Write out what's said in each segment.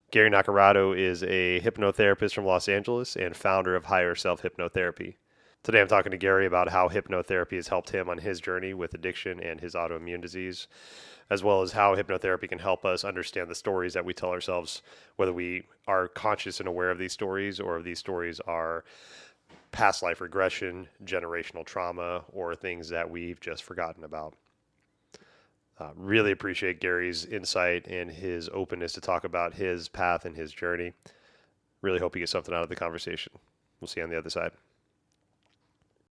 Gary Naccarato is a hypnotherapist from Los Angeles and founder of Higher Self Hypnotherapy. Today I'm talking to Gary about how hypnotherapy has helped him on his journey with addiction and his autoimmune disease, as well as how hypnotherapy can help us understand the stories that we tell ourselves, whether we are conscious and aware of these stories or if these stories are past life regression, generational trauma, or things that we've just forgotten about. Really appreciate Gary's insight and his openness to talk about his path and his journey. Really hope you get something out of the conversation. We'll see you on the other side.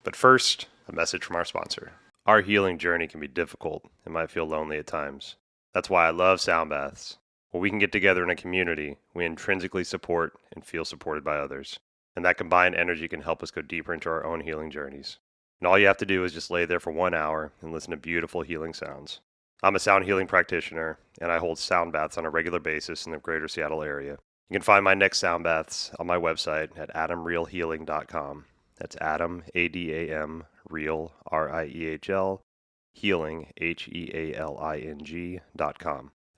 But first, a message from our sponsor. Our healing journey can be difficult and might feel lonely at times. That's why I love sound baths. When we can get together in a community, we intrinsically support and feel supported by others. And that combined energy can help us go deeper into our own healing journeys. And all you have to do is just lay there for 1 hour and listen to beautiful healing sounds. I'm a sound healing practitioner, and I hold sound baths on a regular basis in the greater Seattle area. You can find my next sound baths on my website at adamrealhealing.com. That's Adam, A-D-A-M, Real, R-I-E-H-L, Healing, Healing.com.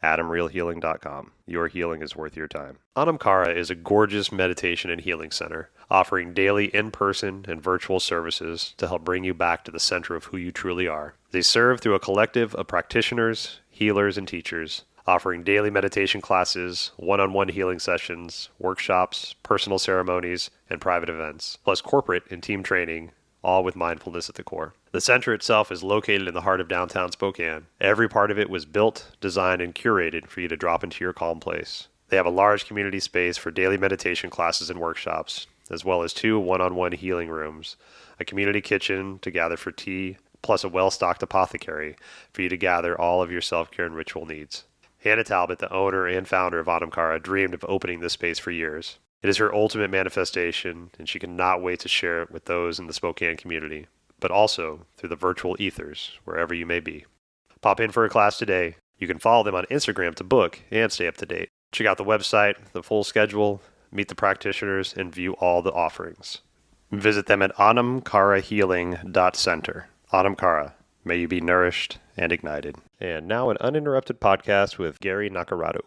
AdamRealHealing.com. Your healing is worth your time. Anamkara is a gorgeous meditation and healing center, offering daily in-person and virtual services to help bring you back to the center of who you truly are. They serve through a collective of practitioners, healers, and teachers, offering daily meditation classes, one-on-one healing sessions, workshops, personal ceremonies, and private events, plus corporate and team training, all with mindfulness at the core. The center itself is located in the heart of downtown Spokane. Every part of it was built, designed, and curated for you to drop into your calm place. They have a large community space for daily meditation classes and workshops, as well as 2 one-on-one healing rooms, a community kitchen to gather for tea, plus a well-stocked apothecary for you to gather all of your self-care and ritual needs. Hannah Talbot, the owner and founder of Anamkara, dreamed of opening this space for years. It is her ultimate manifestation, and she cannot wait to share it with those in the Spokane community, but also through the virtual ethers, wherever you may be. Pop in for a class today. You can follow them on Instagram to book and stay up to date. Check out the website, the full schedule, meet the practitioners, and view all the offerings. Visit them at anamkarahealing.center. Anamkara, may you be nourished and ignited. And now an uninterrupted podcast with Gary Naccarato.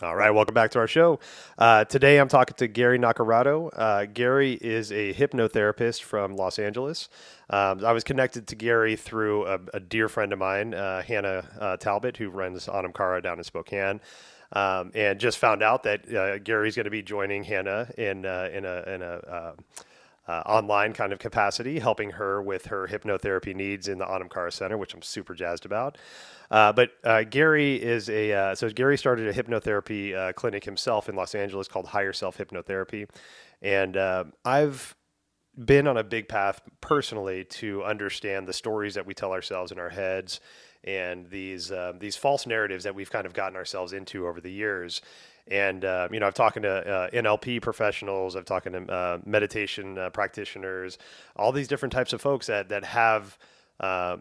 All right, welcome back to our show. Today I'm talking to Gary Naccarato. Gary is a hypnotherapist from Los Angeles. I was connected to Gary through a dear friend of mine, Hannah Talbot, who runs Anamkara down in Spokane, and just found out that Gary's going to be joining Hannah in a online kind of capacity, helping her with her hypnotherapy needs in the Anamkara Center, which I'm super jazzed about. But Gary is so Gary started a hypnotherapy clinic himself in Los Angeles called Higher Self Hypnotherapy. And I've been on a big path personally to understand the stories that we tell ourselves in our heads and these false narratives that we've kind of gotten ourselves into over the years. And, I've talked to NLP professionals, I've talked to meditation practitioners, all these different types of folks that have a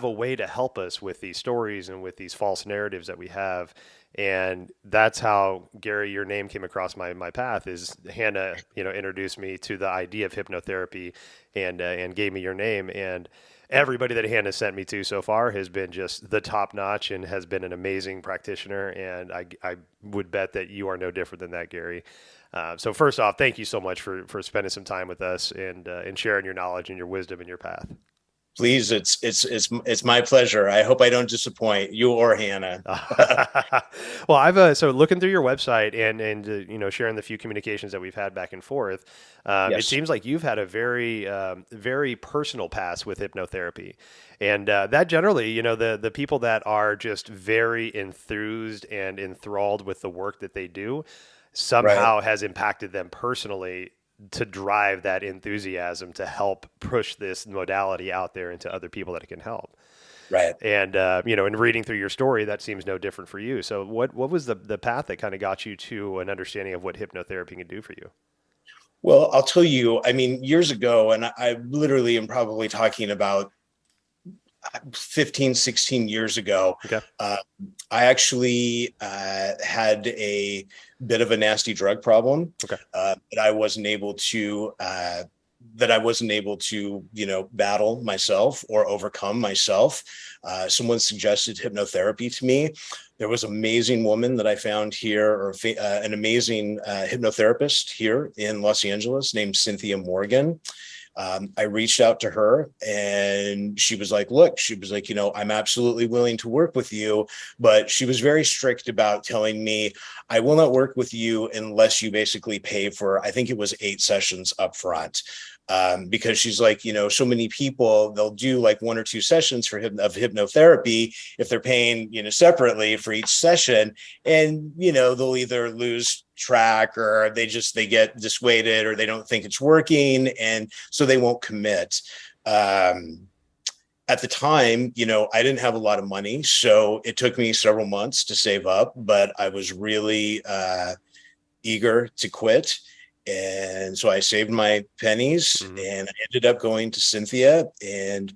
way to help us with these stories and with these false narratives that we have. And that's how, Gary, your name came across my path. Is Hannah, introduced me to the idea of hypnotherapy and gave me your name. And everybody that Hannah sent me to so far has been just the top notch and has been an amazing practitioner. And I would bet that you are no different than that, Gary. So first off, thank you so much for spending some time with us and sharing your knowledge and your wisdom and your path. Please, it's my pleasure. I hope I don't disappoint you or Hannah. Well, I've so looking through your website and sharing the few communications that we've had back and forth. Yes. It seems like you've had a very very personal past with hypnotherapy, and that generally, the people that are just very enthused and enthralled with the work that they do somehow has impacted them personally to drive that enthusiasm to help push this modality out there into other people that it can help. Right. And, in reading through your story, that seems no different for you. So what was the path that kind of got you to an understanding of what hypnotherapy can do for you? Well, I'll tell you, years ago, and I literally am probably talking about 15, 16 years ago, Okay. I actually had a bit of a nasty drug problem. Okay. But I wasn't able to that I wasn't able to, battle myself or overcome myself. Someone suggested hypnotherapy to me. There was an amazing woman that I found here, an amazing hypnotherapist here in Los Angeles named Cynthia Morgan. I reached out to her and she was like, look, I'm absolutely willing to work with you. But she was very strict about telling me, I will not work with you unless you basically pay for, I think it was 8 sessions up front. Because she's like, so many people, they'll do like 1 or 2 sessions of hypnotherapy if they're paying, separately for each session. And, they'll either lose track or they get dissuaded or they don't think it's working. And so they won't commit. At the time, I didn't have a lot of money. So it took me several months to save up, but I was really eager to quit. And so I saved my pennies and I ended up going to Cynthia. And,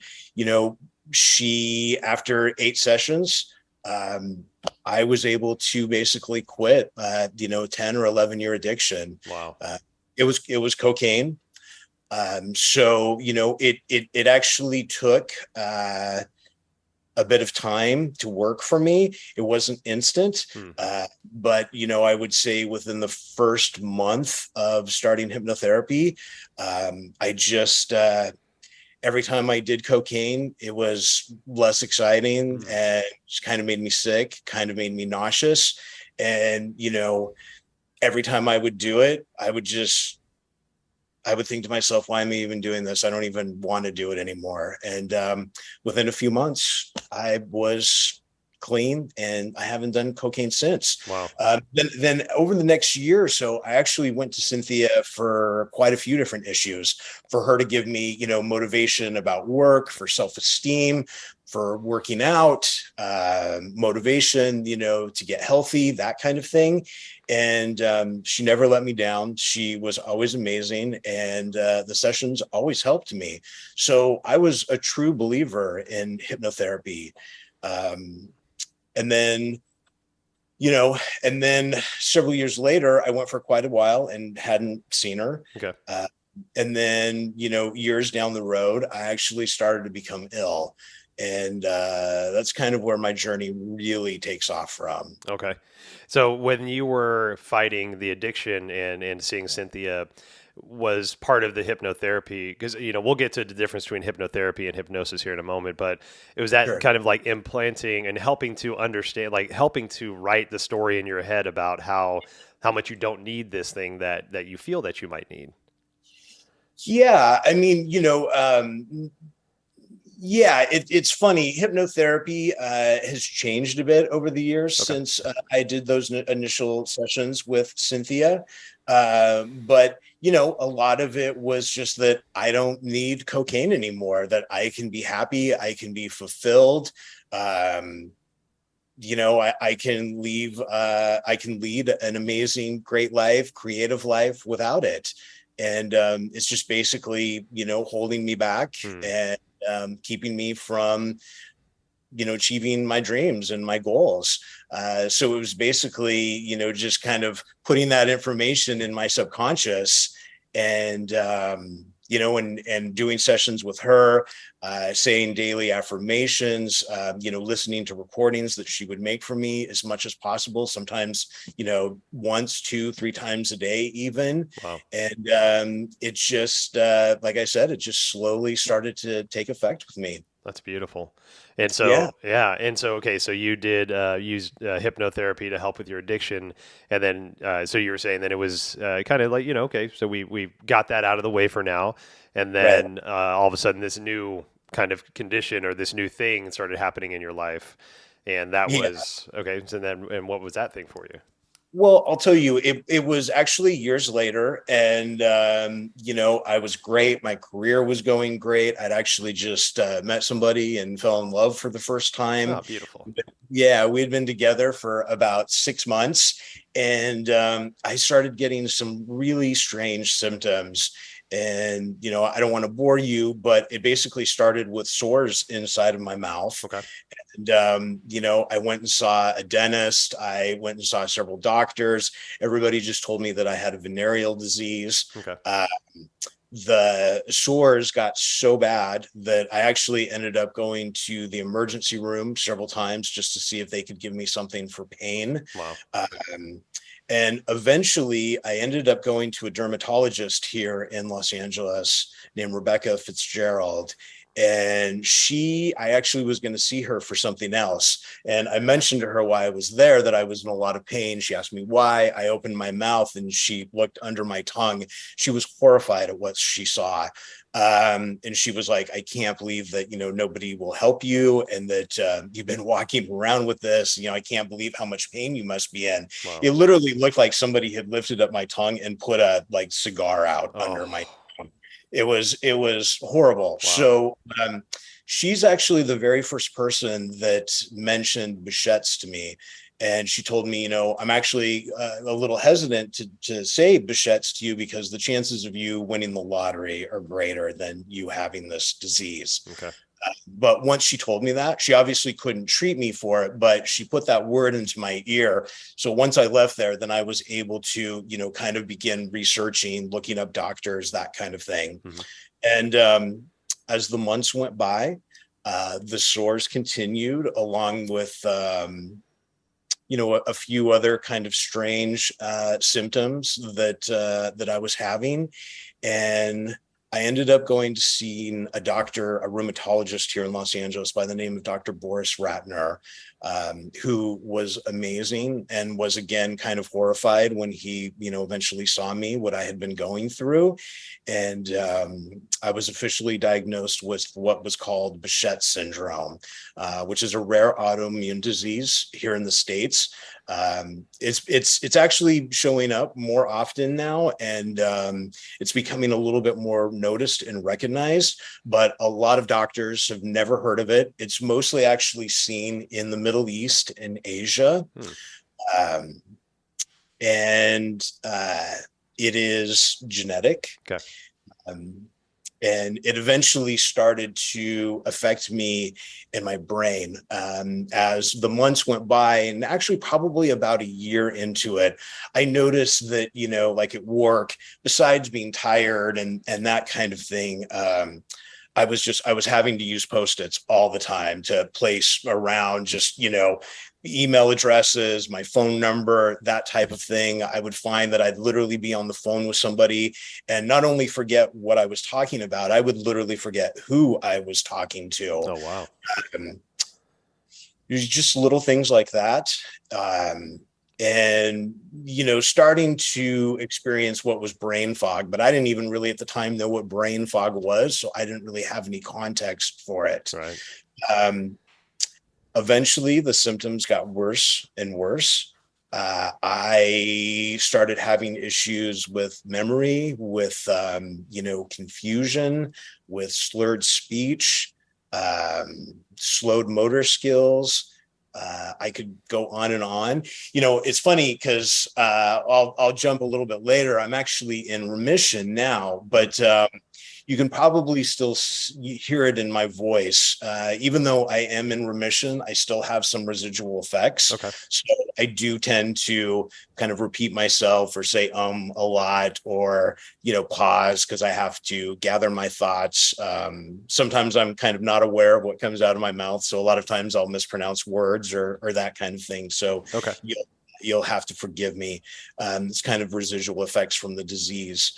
after 8 sessions, I was able to basically quit, 10 or 11-year addiction. Wow. It was cocaine. So, it actually took, a bit of time to work for me. It wasn't instant, but I would say within the first month of starting hypnotherapy, I just every time I did cocaine, it was less exciting and just kind of made me sick, kind of made me nauseous, and every time I would do it, I would think to myself, why am I even doing this? I don't even want to do it anymore. And within a few months, I was clean and I haven't done cocaine since. Wow. Then over the next year or so, I actually went to Cynthia for quite a few different issues, for her to give me, motivation about work, for self-esteem, for working out, motivation, to get healthy, that kind of thing. And she never let me down. She was always amazing. And the sessions always helped me. So I was a true believer in hypnotherapy. And then, several years later, I went for quite a while and hadn't seen her. Okay. And then, years down the road, I actually started to become ill. And that's kind of where my journey really takes off from. Okay. So when you were fighting the addiction and seeing Cynthia was part of the hypnotherapy, because, we'll get to the difference between hypnotherapy and hypnosis here in a moment, but it was that Sure. kind of like implanting and helping to understand, like helping to write the story in your head about how much you don't need this thing that you feel that you might need. Yeah. I mean, yeah, it's funny. Hypnotherapy has changed a bit over the years since I did those initial sessions with Cynthia. But, a lot of it was just that I don't need cocaine anymore, that I can be happy, I can be fulfilled. I can lead an amazing, great life, creative life without it. And it's just basically, holding me back and keeping me from, achieving my dreams and my goals. So it was basically, just kind of putting that information in my subconscious and, and doing sessions with her, saying daily affirmations, listening to recordings that she would make for me as much as possible. Sometimes, once, 2, 3 times a day, even. Wow. And it just, like I said, it just slowly started to take effect with me. That's beautiful. And Yeah. so, yeah. And so, okay. So you did use hypnotherapy to help with your addiction. And then, so you were saying that it was kind of like, okay, so we got that out of the way for now. And Right. then all of a sudden this new kind of condition or this new thing started happening in your life. And that Yeah. was, okay. So then, and what was that thing for you? Well, I'll tell you, it was actually years later, and I was great. My career was going great. I'd actually just met somebody and fell in love for the first time. Oh, beautiful. Yeah, we had been together for about 6 months, and I started getting some really strange symptoms. And I don't want to bore you, but it basically started with sores inside of my mouth. Okay. And, I went and saw a dentist. I went and saw several doctors. Everybody just told me that I had a venereal disease. Okay. the sores got so bad that I actually ended up going to the emergency room several times just to see if they could give me something for pain. Wow. Um, and eventually I ended up going to a dermatologist here in Los Angeles named Rebecca Fitzgerald. And I actually was going to see her for something else. And I mentioned to her why I was there, that I was in a lot of pain. She asked me why. I opened my mouth and she looked under my tongue. She was horrified at what she saw. And she was like, I can't believe that, nobody will help you, and that you've been walking around with this. I can't believe how much pain you must be in. Wow. It literally looked like somebody had lifted up my tongue and put a cigar out Oh, under my tongue. It was horrible. wow. So she's actually the very first person that mentioned Behçet's to me. And she told me, I'm actually a little hesitant to say Behçet's to you because the chances of you winning the lottery are greater than you having this disease. Okay. But once she told me that, she obviously couldn't treat me for it, but she put that word into my ear. So once I left there, then I was able to, kind of begin researching, looking up doctors, that kind of thing. Hmm. And as the months went by, the sores continued, along with a few other kind of strange symptoms that I was having. And I ended up going to see a doctor, a rheumatologist here in Los Angeles by the name of Dr. Boris Ratner, who was amazing and was, again, kind of horrified when he, eventually saw me, what I had been going through. And I was officially diagnosed with what was called Behçet's syndrome, which is a rare autoimmune disease here in the States. It's actually showing up more often now, and it's becoming a little bit more noticed and recognized, but a lot of doctors have never heard of it. It's mostly actually seen in the Middle East and Asia. Hmm. Um, and it is genetic. Okay. Um, and it eventually started to affect me in my brain as the months went by. And actually, probably about a year into it, I noticed that, like at work, besides being tired and that kind of thing, I was having to use Post-its all the time to place around just, email addresses, my phone number, that type of thing. I would find that I'd literally be on the phone with somebody and not only forget what I was talking about, I would literally forget who I was talking to. Oh, wow. Um, There's just little things like that. And starting to experience what was brain fog, but I didn't even really at the time know what brain fog was, so I didn't really have any context for it. Right. um, Eventually the symptoms got worse and worse. I started having issues with memory, with confusion, with slurred speech, slowed motor skills. I could go on and on. It's funny because I'll jump a little bit later. I'm actually in remission now, but you can probably still hear it in my voice. Even though I am in remission, I still have some residual effects. Okay. So I do tend to kind of repeat myself or say a lot, or pause because I have to gather my thoughts. Sometimes I'm kind of not aware of what comes out of my mouth, so a lot of times I'll mispronounce words or that kind of thing. So Okay. you'll have to forgive me. It's kind of residual effects from the disease.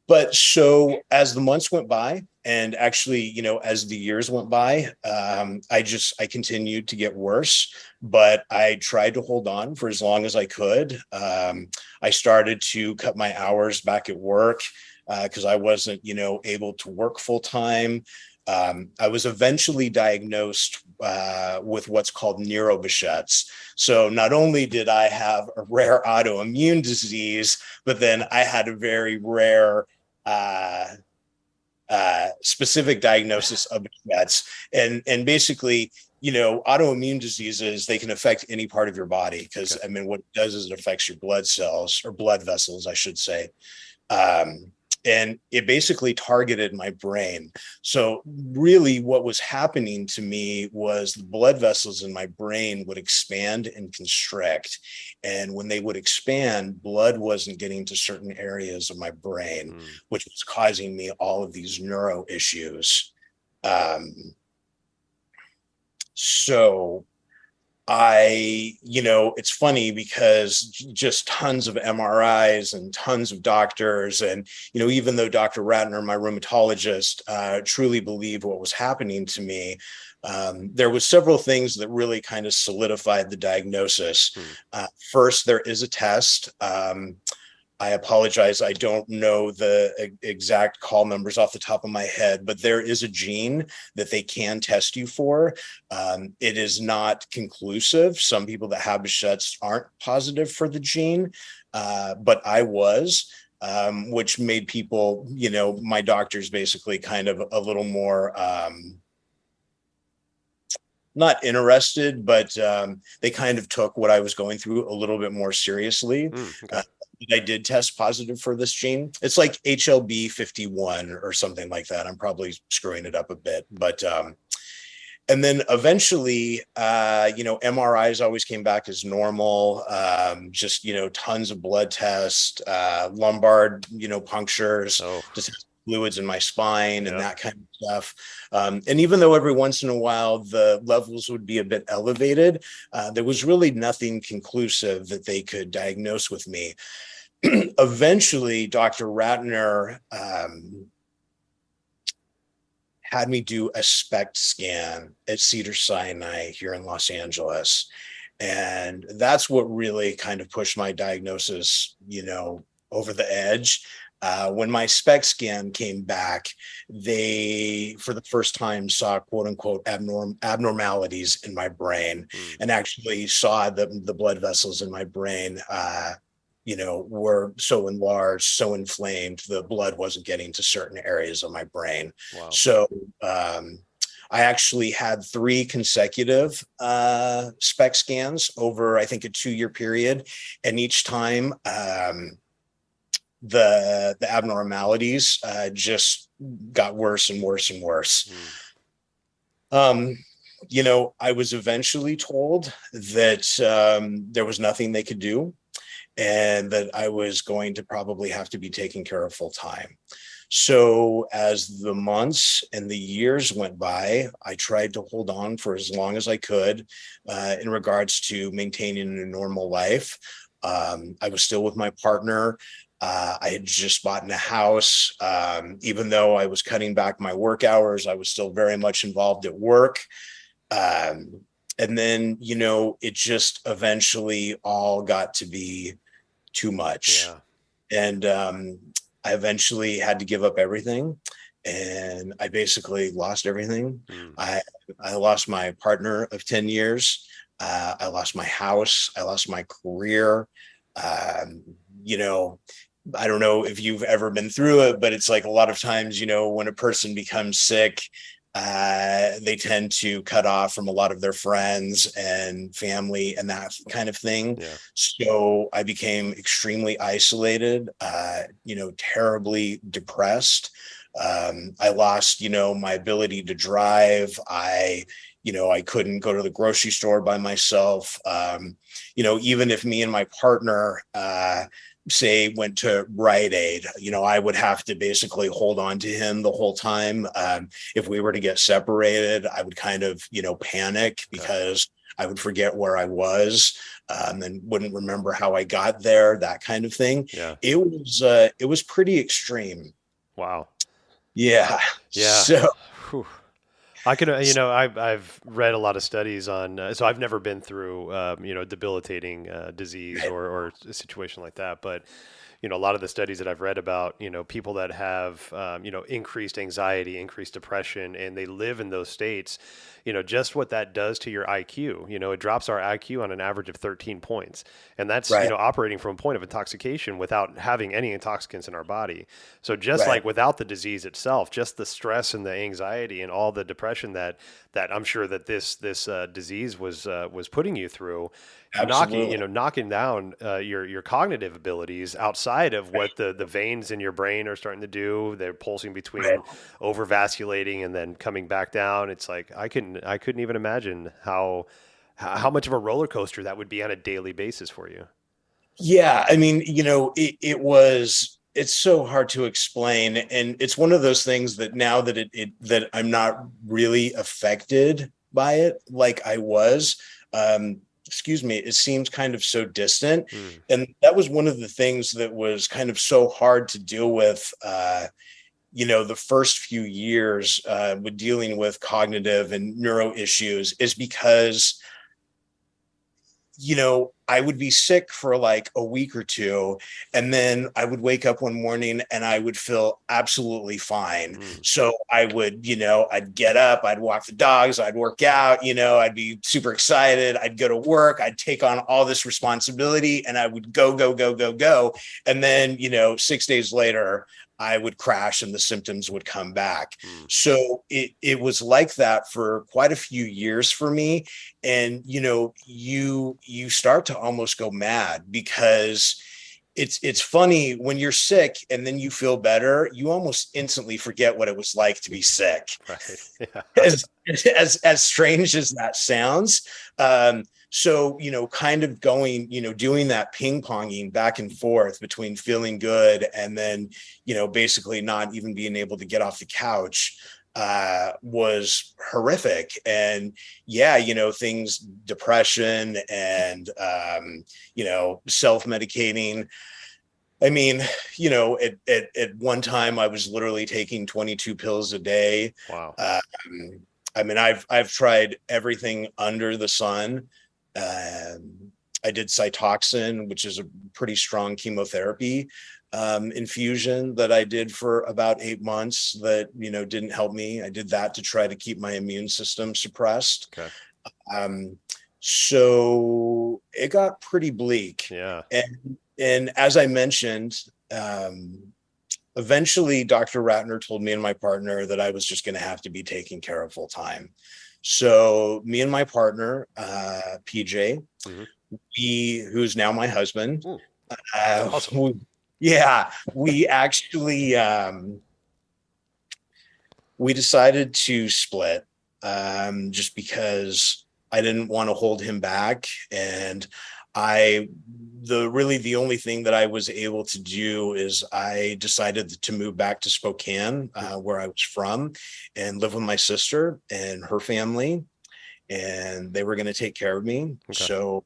But so as the months went by, and actually, as the years went by, I continued to get worse, but I tried to hold on for as long as I could. I started to cut my hours back at work because I wasn't, able to work full time. I was eventually diagnosed with what's called neuroBehçet's. So not only did I have a rare autoimmune disease, but then I had a very rare uh, specific diagnosis of Behçet's. And basically, autoimmune diseases, they can affect any part of your body because, Okay. I mean, what it does is it affects your blood cells or blood vessels, I should say. Um, and it basically targeted my brain. So really what was happening to me was the blood vessels in my brain would expand and constrict. And when they would expand, blood wasn't getting to certain areas of my brain, Mm. which was causing me all of these neuro issues. Um, so it's funny because just tons of MRIs and tons of doctors. And, even though Dr. Ratner, my rheumatologist, truly believed what was happening to me, there was several things that really kind of solidified the diagnosis. Mm. First, there is a test. I apologize. I don't know the exact call numbers off the top of my head, but there is a gene that they can test you for. It is not conclusive. Some people that have Behçet's aren't positive for the gene, but I was, which made people, my doctors basically kind of a little more not interested, but they kind of took what I was going through a little bit more seriously. Mm. Okay. I did test positive for this gene. It's like HLB51 or something like that. I'm probably screwing it up a bit, but and then eventually, MRIs always came back as normal. Just tons of blood tests, lumbar, punctures, Oh, just fluids in my spine and yeah. that kind of stuff. And even though every once in a while the levels would be a bit elevated, there was really nothing conclusive that they could diagnose with me. Eventually, Dr. Ratner had me do a SPECT scan at Cedars-Sinai here in Los Angeles. And that's what really kind of pushed my diagnosis, over the edge. When my SPECT scan came back, they, for the first time, saw quote unquote abnormalities in my brain, Mm. and actually saw the blood vessels in my brain were so enlarged, so inflamed, the blood wasn't getting to certain areas of my brain. Wow. So I actually had 3 consecutive SPECT scans over, I think, a 2-year period. And each time the abnormalities just got worse and worse and worse. Mm. I was eventually told that there was nothing they could do, and that I was going to probably have to be taken care of full time. So as the months and the years went by, I tried to hold on for as long as I could in regards to maintaining a normal life. I was still with my partner. I had just bought in a house. Even though I was cutting back my work hours, I was still very much involved at work. And then, it just eventually all got to be too much. Yeah. And I eventually had to give up everything. And I basically lost everything. Mm. I lost my partner of 10 years. I lost my house. I lost my career. Um, you know, I don't know if you've ever been through it, but it's like a lot of times, when a person becomes sick, they tend to cut off from a lot of their friends and family and that kind of thing. Yeah. So I became extremely isolated, terribly depressed. I lost, my ability to drive. I couldn't go to the grocery store by myself. Even if me and my partner, say went to Rite Aid, I would have to basically hold on to him the whole time. If we were to get separated, I would kind of, panic Okay. because I would forget where I was, and wouldn't remember how I got there, that kind of thing. Yeah. It was pretty extreme. Wow. Yeah. Yeah. So Whew. I could, I've read a lot of studies on, so I've never been through, debilitating disease or a situation like that. But, a lot of the studies that I've read about, people that have, increased anxiety, increased depression, and they live in those states, just what that does to your IQ. It drops our IQ on an average of 13 points. And that's, right, operating from a point of intoxication without having any intoxicants in our body. So just right, like without the disease itself, just the stress and the anxiety and all the depression that I'm sure that this disease was putting you through, absolutely, knocking down your cognitive abilities outside outside of what the veins in your brain are starting to do. They're pulsing Right. between overvasculating and then coming back down. It's like I couldn't even imagine how much of a roller coaster that would be on a daily basis for you. Yeah, I mean, it's so hard to explain. And it's one of those things that now that that I'm not really affected by it like I was, excuse me, it seems kind of so distant. Mm, And that was one of the things that was kind of so hard to deal with, the first few years with dealing with cognitive and neuro issues is because I would be sick for like a week or two, and then I would wake up one morning and I would feel absolutely fine. mm, So I would, I'd get up, I'd walk the dogs, I'd work out, I'd be super excited. I'd go to work, I'd take on all this responsibility, and I would go, go, go, go, go. And then, 6 days later, I would crash and the symptoms would come back. mm. So it was like that for quite a few years for me. And you start to almost go mad because it's funny when you're sick and then you feel better, you almost instantly forget what it was like to be sick. Right. Yeah. as strange as that sounds. So, kind of going, doing that ping ponging back and forth between feeling good and then, basically not even being able to get off the couch was horrific. And yeah, things, depression and, self-medicating. I mean, at one time I was literally taking 22 pills a day. Wow. I mean, I've tried everything under the sun. I did Cytoxin, which is a pretty strong chemotherapy infusion that I did for about 8 months that, didn't help me. I did that to try to keep my immune system suppressed. Okay. Um, so it got pretty bleak. Yeah. And as I mentioned, eventually Dr. Ratner told me and my partner that I was just going to have to be taken care of full time. So me and my partner, PJ, Hmm. who's now my husband, Mm, uh, awesome. we, yeah, we actually we decided to split just because I didn't want to hold him back, and I the only thing that I was able to do is I decided to move back to Spokane, where I was from, and live with my sister and her family, and they were going to take care of me. Okay. So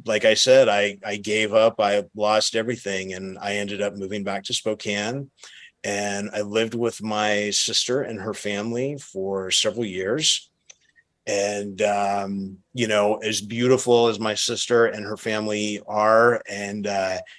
like I said, I gave up, I lost everything, and I ended up moving back to Spokane. And I lived with my sister and her family for several years. And as beautiful as my sister and her family are, and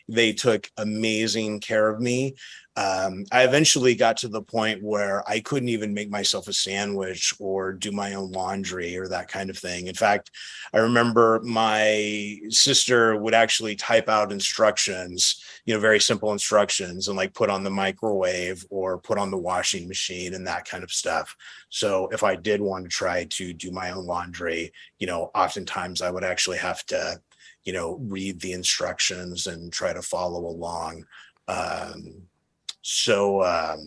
they took amazing care of me, I eventually got to the point where I couldn't even make myself a sandwich or do my own laundry or that kind of thing. In fact, I remember my sister would actually type out instructions, very simple instructions, and like put on the microwave or put on the washing machine and that kind of stuff. So if I did want to try to do my own laundry, oftentimes I would actually have to, read the instructions and try to follow along. Um, so,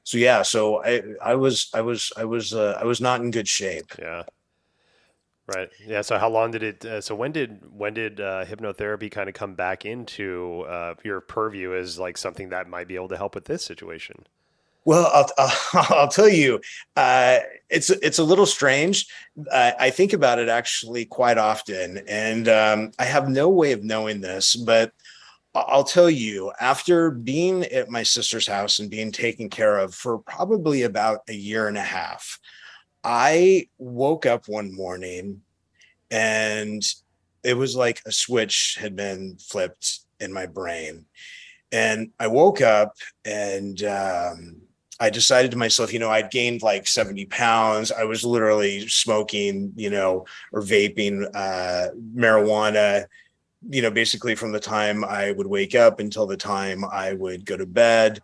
so yeah, so I was not in good shape. Yeah. Right. Yeah. So how long did it? So when did hypnotherapy kind of come back into your purview as like something that might be able to help with this situation? Well, I'll tell you, it's a little strange. I think about it actually quite often, and I have no way of knowing this, but I'll tell you, after being at my sister's house and being taken care of for probably about a year and a half, I woke up one morning and it was like a switch had been flipped in my brain. And I woke up and I decided to myself, I'd gained like 70 pounds. I was literally smoking, or vaping marijuana, basically from the time I would wake up until the time I would go to bed.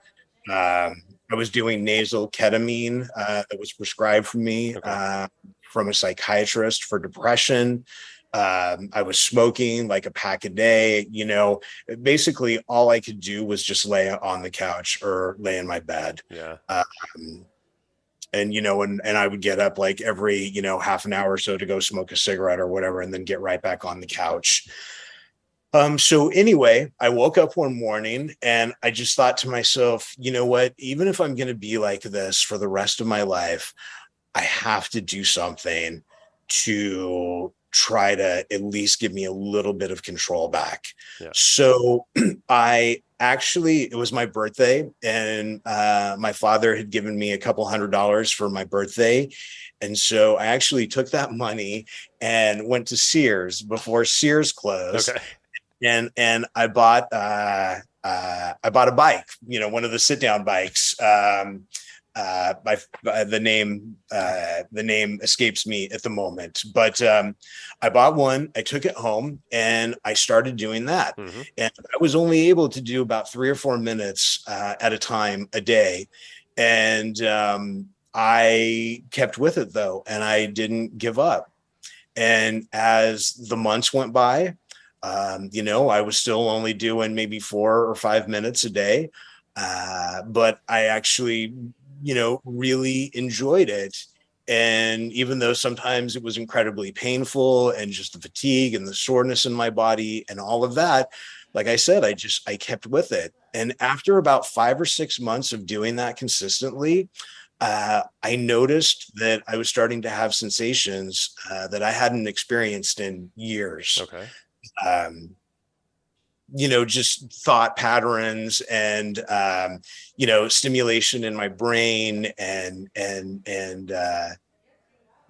I was doing nasal ketamine that was prescribed for me Okay. from a psychiatrist for depression. I was smoking like a pack a day. Basically all I could do was just lay on the couch or lay in my bed. Yeah. Um, and I would get up like every, half an hour or so to go smoke a cigarette or whatever, and then get right back on the couch. So anyway, I woke up one morning and I just thought to myself, you know what, even if I'm going to be like this for the rest of my life, I have to do something to try to at least give me a little bit of control back. Yeah. So it was my birthday, and my father had given me a couple $100 for my birthday. And so I actually took that money and went to Sears before Sears closed, Okay. and I bought a bike, one of the sit down bikes. By the name escapes me at the moment, but I bought one. I took it home and I started doing that. Mm-hmm. And I was only able to do about 3 or 4 minutes at a time a day, and I kept with it though, and I didn't give up. And as the months went by, I was still only doing maybe 4 or 5 minutes a day. But I actually, really enjoyed it. And even though sometimes it was incredibly painful and just the fatigue and the soreness in my body and all of that, like I said, I kept with it. And after about 5 or 6 months of doing that consistently, I noticed that I was starting to have sensations that I hadn't experienced in years. Okay. Um, just thought patterns and, stimulation in my brain and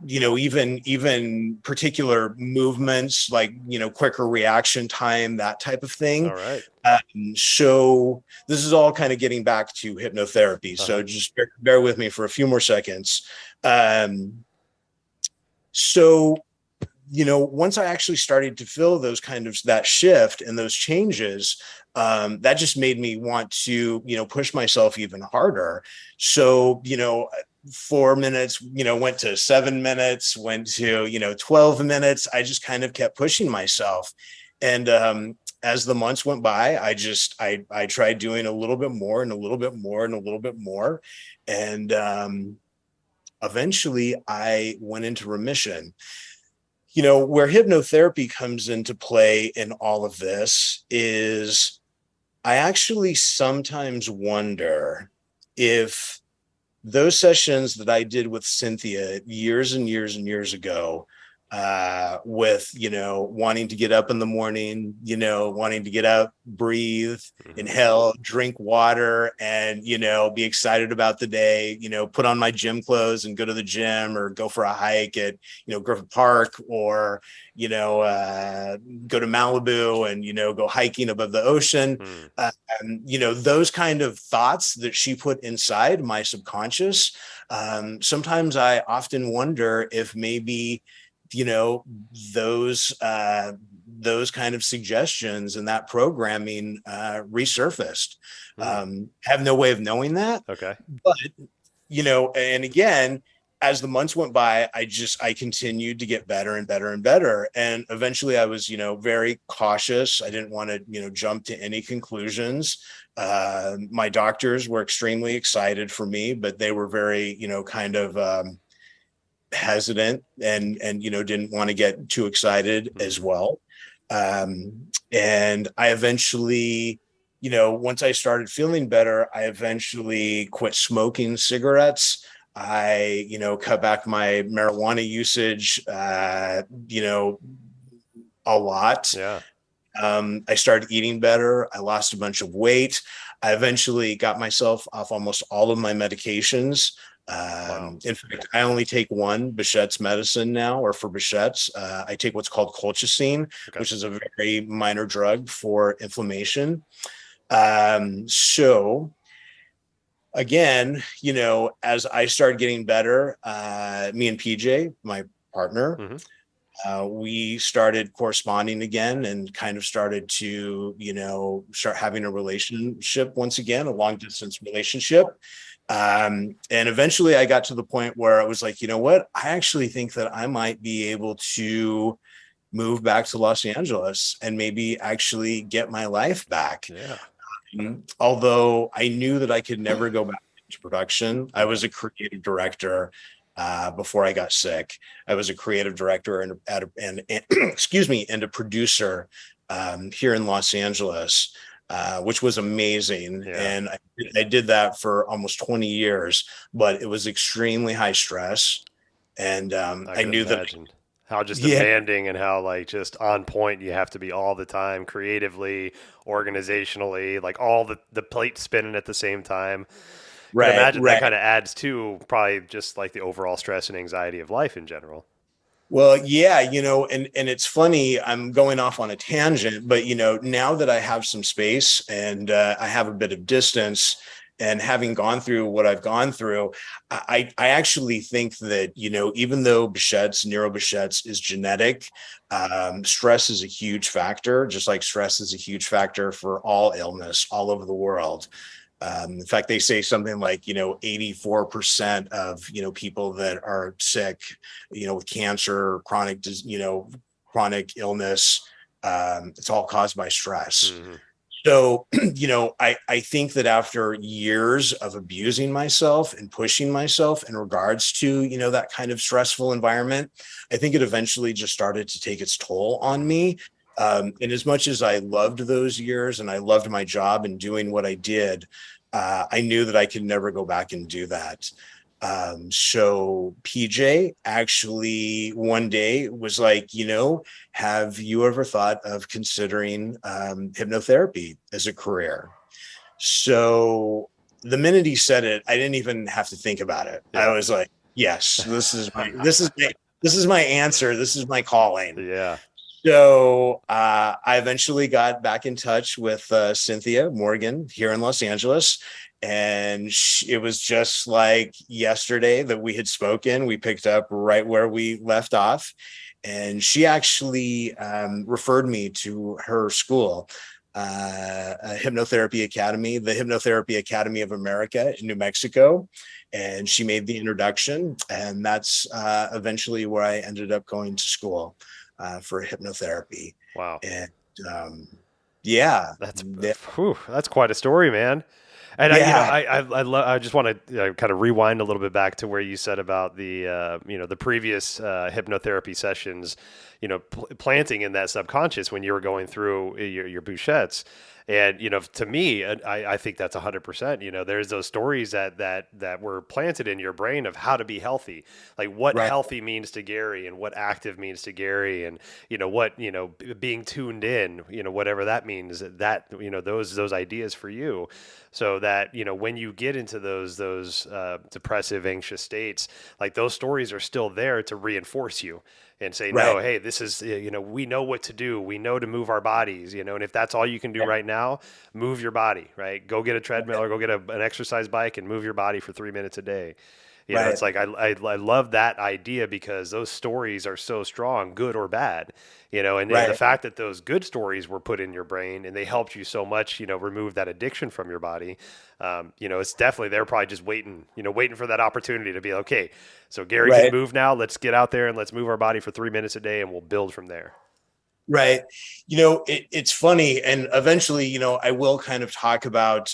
even particular movements like, quicker reaction time, that type of thing. All right. So this is all kind of getting back to hypnotherapy. Uh-huh. So just bear with me for a few more seconds. So once I actually started to feel those kind of that shift and those changes, that just made me want to, push myself even harder. So, 4 minutes, went to 7 minutes, went to, 12 minutes. I just kind of kept pushing myself. And as the months went by, I tried doing a little bit more and a little bit more and a little bit more. And eventually I went into remission. Where hypnotherapy comes into play in all of this is I actually sometimes wonder if those sessions that I did with Cynthia years and years and years ago, with, wanting to get up in the morning, wanting to get up, breathe, Mm-hmm. inhale, drink water, and, be excited about the day, put on my gym clothes and go to the gym or go for a hike at, Griffith Park, or, go to Malibu and, go hiking above the ocean. Mm. Those kind of thoughts that she put inside my subconscious. Sometimes I often wonder if maybe, you know, those kind of suggestions and that programming resurfaced. Mm. Have no way of knowing that, Okay. but and again, as the months went by, I continued to get better and better and better. And eventually I was, very cautious. I didn't want to, jump to any conclusions. My doctors were extremely excited for me, but they were very, kind of hesitant and, didn't want to get too excited as Mm. well. And I eventually, once I started feeling better, I eventually quit smoking cigarettes. I, cut back my marijuana usage, a lot. Yeah. I started eating better. I lost a bunch of weight. I eventually got myself off almost all of my medications. Wow. In fact, I only take one Behçet's medicine now, or for Behçet's, I take what's called colchicine, Okay. which is a very minor drug for inflammation. So again, as I started getting better, me and PJ, my partner, Mm-hmm. we started corresponding again and kind of started to, start having a relationship once again, a long distance relationship. And eventually I got to the point where I was like, you know what? I actually think that I might be able to move back to Los Angeles and maybe actually get my life back. Yeah. Although I knew that I could never go back into production, I Yeah. was a creative director before I got sick. I was a creative director and excuse me, and a producer here in Los Angeles, which was amazing. Yeah. And I did that for almost 20 years, but it was extremely high stress. And I I could knew that, imagine how just yeah, demanding and how like just on point you have to be all the time, creatively, organizationally, like all the plate spinning at the same time. Could right, imagine that right. kind of adds to probably just like the overall stress and anxiety of life in general. Well, yeah, and it's funny, I'm going off on a tangent, but now that I have some space and I have a bit of distance and having gone through what I've gone through, I actually think that, even though neuro-Behçet's is genetic, stress is a huge factor, just like stress is a huge factor for all illness all over the world. In fact, they say something like, 84% of, people that are sick, with cancer, chronic illness, it's all caused by stress. Hmm. So, I think that after years of abusing myself and pushing myself in regards to, that kind of stressful environment, I think it eventually just started to take its toll on me. And as much as I loved those years and I loved my job and doing what I did, I knew that I could never go back and do that. So PJ actually one day was like, have you ever thought of considering hypnotherapy as a career? So the minute he said it, I didn't even have to think about it. I Yeah. was like, yes, this is my answer. This is my calling. Yeah. So I eventually got back in touch with Cynthia Morgan here in Los Angeles. And it was just like yesterday that we had spoken. We picked up right where we left off. And she actually referred me to her school, a hypnotherapy academy, the Hypnotherapy Academy of America in New Mexico. And she made the introduction. And that's eventually where I ended up going to school for hypnotherapy. Wow. And yeah, That's whew, that's quite a story, man. And yeah, I just want to kind of rewind a little bit back to where you said about the the previous hypnotherapy sessions, planting in that subconscious when you were going through your Bouchette's. And to me, I think that's 100%. There's those stories that were planted in your brain of how to be healthy, like what right, healthy means to Gary, and what active means to Gary, and what being tuned in, whatever that means. That those ideas for you, so that when you get into those depressive, anxious states, like those stories are still there to reinforce you and say, no, right, hey, this is, we know what to do. We know to move our bodies, and if that's all you can do right now, move your body, right? Go get a treadmill or go get an exercise bike and move your body for 3 minutes a day. It's right, like I love that idea because those stories are so strong, good or bad, and the right, fact that those good stories were put in your brain and they helped you so much, remove that addiction from your body. It's definitely, they're probably just waiting for that opportunity to be okay. So Gary can right. move now. Let's get out there and let's move our body for 3 minutes a day and we'll build from there. Right. It's funny. And eventually, I will kind of talk about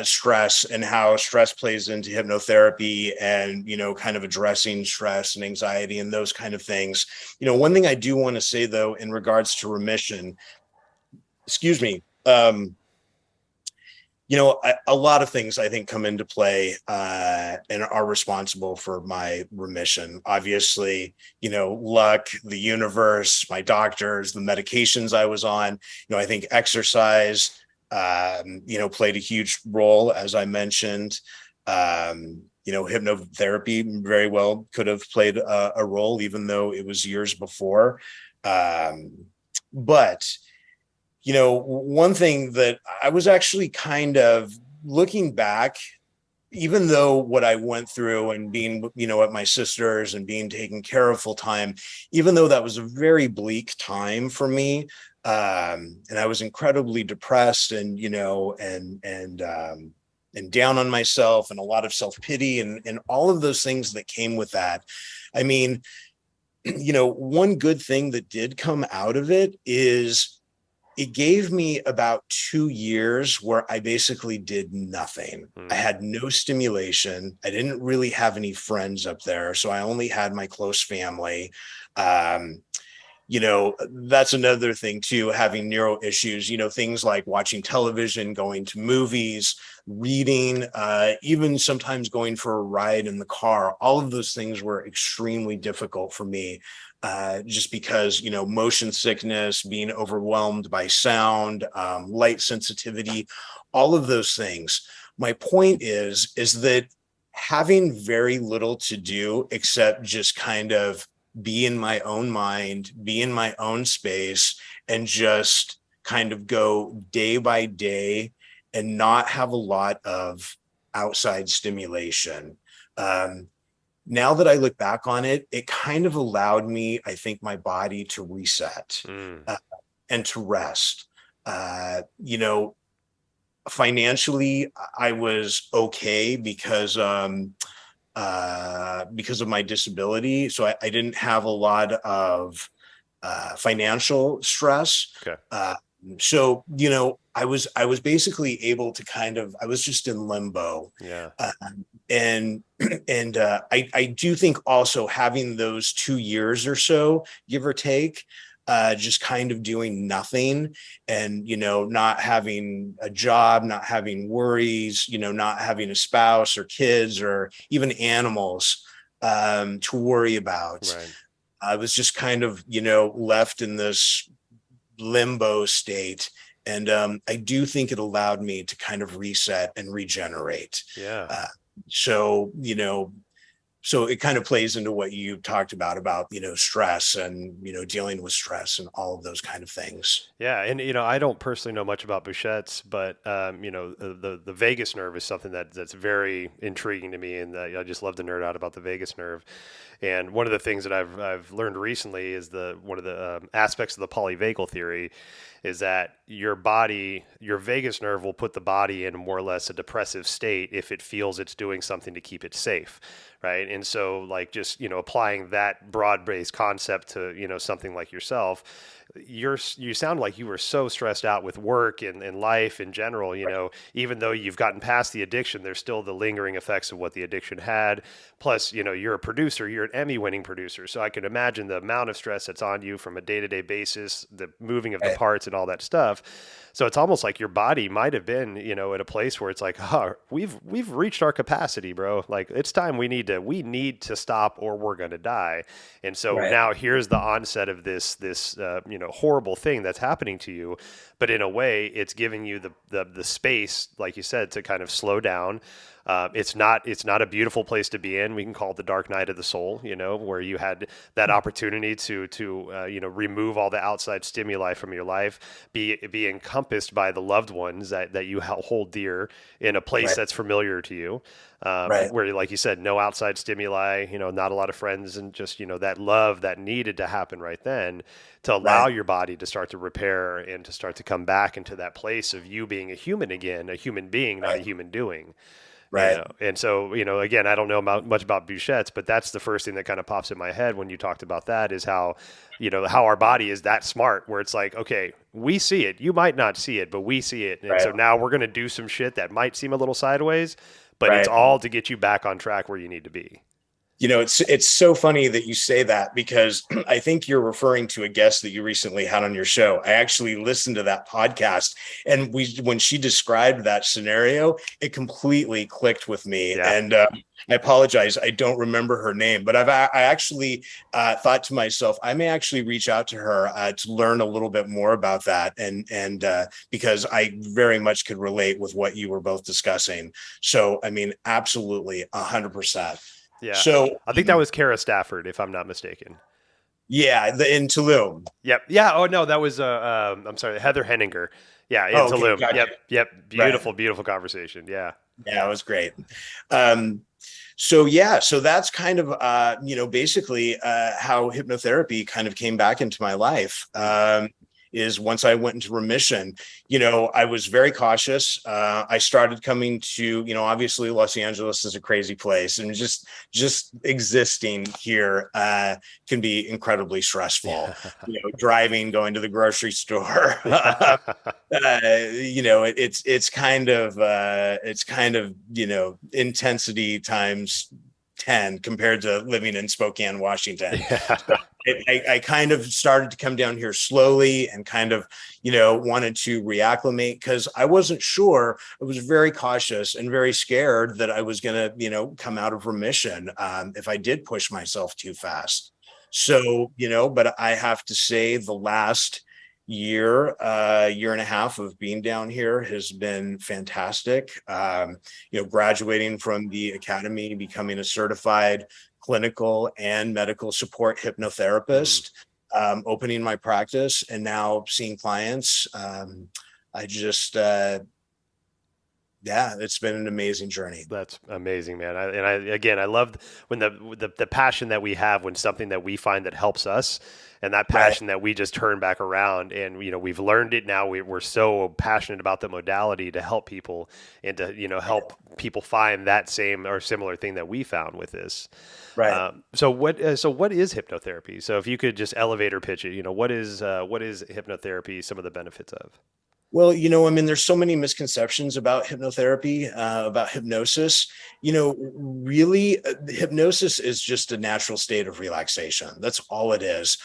stress and how stress plays into hypnotherapy and, kind of addressing stress and anxiety and those kind of things. One thing I do want to say, though, in regards to remission, excuse me, a lot of things I think come into play and are responsible for my remission. Obviously, luck, the universe, my doctors, the medications I was on. I think exercise, played a huge role, as I mentioned. Hypnotherapy very well could have played a role, even though it was years before. But one thing that I was actually kind of looking back, even though what I went through and being, at my sister's and being taken care of full time, even though that was a very bleak time for me, and I was incredibly depressed and, and down on myself and a lot of self pity and all of those things that came with that. I mean, one good thing that did come out of it is it gave me about 2 years where I basically did nothing. I Mm. had no stimulation. I didn't really have any friends up there. So I only had my close family. Um, that's another thing too, having neuro issues, things like watching television, going to movies, reading, even sometimes going for a ride in the car. All of those things were extremely difficult for me, just because, motion sickness, being overwhelmed by sound, light sensitivity, all of those things. My point is that having very little to do except just kind of be in my own mind, be in my own space, and just kind of go day by day and not have a lot of outside stimulation. Um, Now that I look back on it, it kind of allowed me, I think, my body to reset Mm. and to rest. You know, Financially, I was okay because of my disability. So I didn't have a lot of financial stress. Okay. I was basically able to I was just in limbo. Yeah. Uh, and I do think also having those 2 years or so, give or take, just kind of doing nothing and, not having a job, not having worries, not having a spouse or kids or even animals to worry about. Right. I was just kind of, left in this limbo state. And I do think it allowed me to kind of reset and regenerate. Yeah. Uh, so, so it kind of plays into what you talked about, stress and, dealing with stress and all of those kind of things. Yeah, and I don't personally know much about Bouchette's, but the vagus nerve is something that's very intriguing to me, and I just love to nerd out about the vagus nerve. And one of the things that I've learned recently is one of the aspects of the polyvagal theory is that your body, your vagus nerve will put the body in more or less a depressive state if it feels it's doing something to keep it safe, right? And so, like, just applying that broad-based concept to something like yourself, you sound like you were so stressed out with work and life in general. Even though you've gotten past the addiction, there's still the lingering effects of what the addiction had. Plus, you're a producer, you're an Emmy-winning producer, so I can imagine the amount of stress that's on you from a day-to-day basis, the moving of the Right. parts and all that stuff. So it's almost like your body might have been, at a place where it's like, oh, we've reached our capacity, bro. Like, it's time we need to stop or we're gonna die. And so Right. now here's the onset of this horrible thing that's happening to you. But in a way, it's giving you the space, like you said, to kind of slow down. It's not a beautiful place to be in. We can call it the dark night of the soul, where you had that opportunity to remove all the outside stimuli from your life, be encompassed by the loved ones that you hold dear in a place Right. that's familiar to you, Right. where, like you said, no outside stimuli, not a lot of friends, and just that love that needed to happen right then to allow Right. your body to start to repair and to start to come back into that place of you being a human again, a human being, not a Right. human doing. Right. And so, again, I don't know much about Bouchette's, but that's the first thing that kind of pops in my head when you talked about that is how our body is that smart, where it's like, okay, we see it. You might not see it, but we see it. And Right. so now we're going to do some shit that might seem a little sideways, but it's Right. all to get you back on track where you need to be. It's so funny that you say that because I think you're referring to a guest that you recently had on your show. I actually listened to that podcast, and when she described that scenario, it completely clicked with me. Yeah. And I apologize, I don't remember her name, but I actually thought to myself, I may actually reach out to her to learn a little bit more about that, and because I very much could relate with what you were both discussing. So, I mean, absolutely, 100%. Yeah. So I think that was Kara Stafford, if I'm not mistaken. yeah, in Tulum. Yep. Yeah. Oh no, that was I'm sorry, Heather Henninger. Yeah, in Oh, okay, Tulum. gotcha. Yep. Yep. Right. Beautiful, beautiful conversation. Yeah. Yeah, it was great. Um, so yeah, so that's kind of basically how hypnotherapy kind of came back into my life. Mm. is once I went into remission, I was very cautious. I started coming to, obviously Los Angeles is a crazy place, and just existing here can be incredibly stressful. Yeah. Driving, going to the grocery store. It's kind of intensity times 10 compared to living in Spokane, Washington. So Yeah. I kind of started to come down here slowly and kind of, wanted to reacclimate because I wasn't sure. I was very cautious and very scared that I was going to, come out of remission if I did push myself too fast. So, but I have to say the last year and a half of being down here has been fantastic. Graduating from the academy, becoming a certified clinical and medical support Mm. hypnotherapist, opening my practice, and now seeing clients. I just, yeah, it's been an amazing journey. That's amazing, man. Again, I love when the passion that we have when something that we find that helps us, and that Right. passion that we just turn back around, and we've learned it now. We're so passionate about the modality to help people and to help people find that same or similar thing that we found with this. Right. So what is hypnotherapy? So if you could just elevator pitch it, what is hypnotherapy? Some of the benefits of. Well, there's so many misconceptions about hypnotherapy, about hypnosis. Really, hypnosis is just a natural state of relaxation. That's all it is.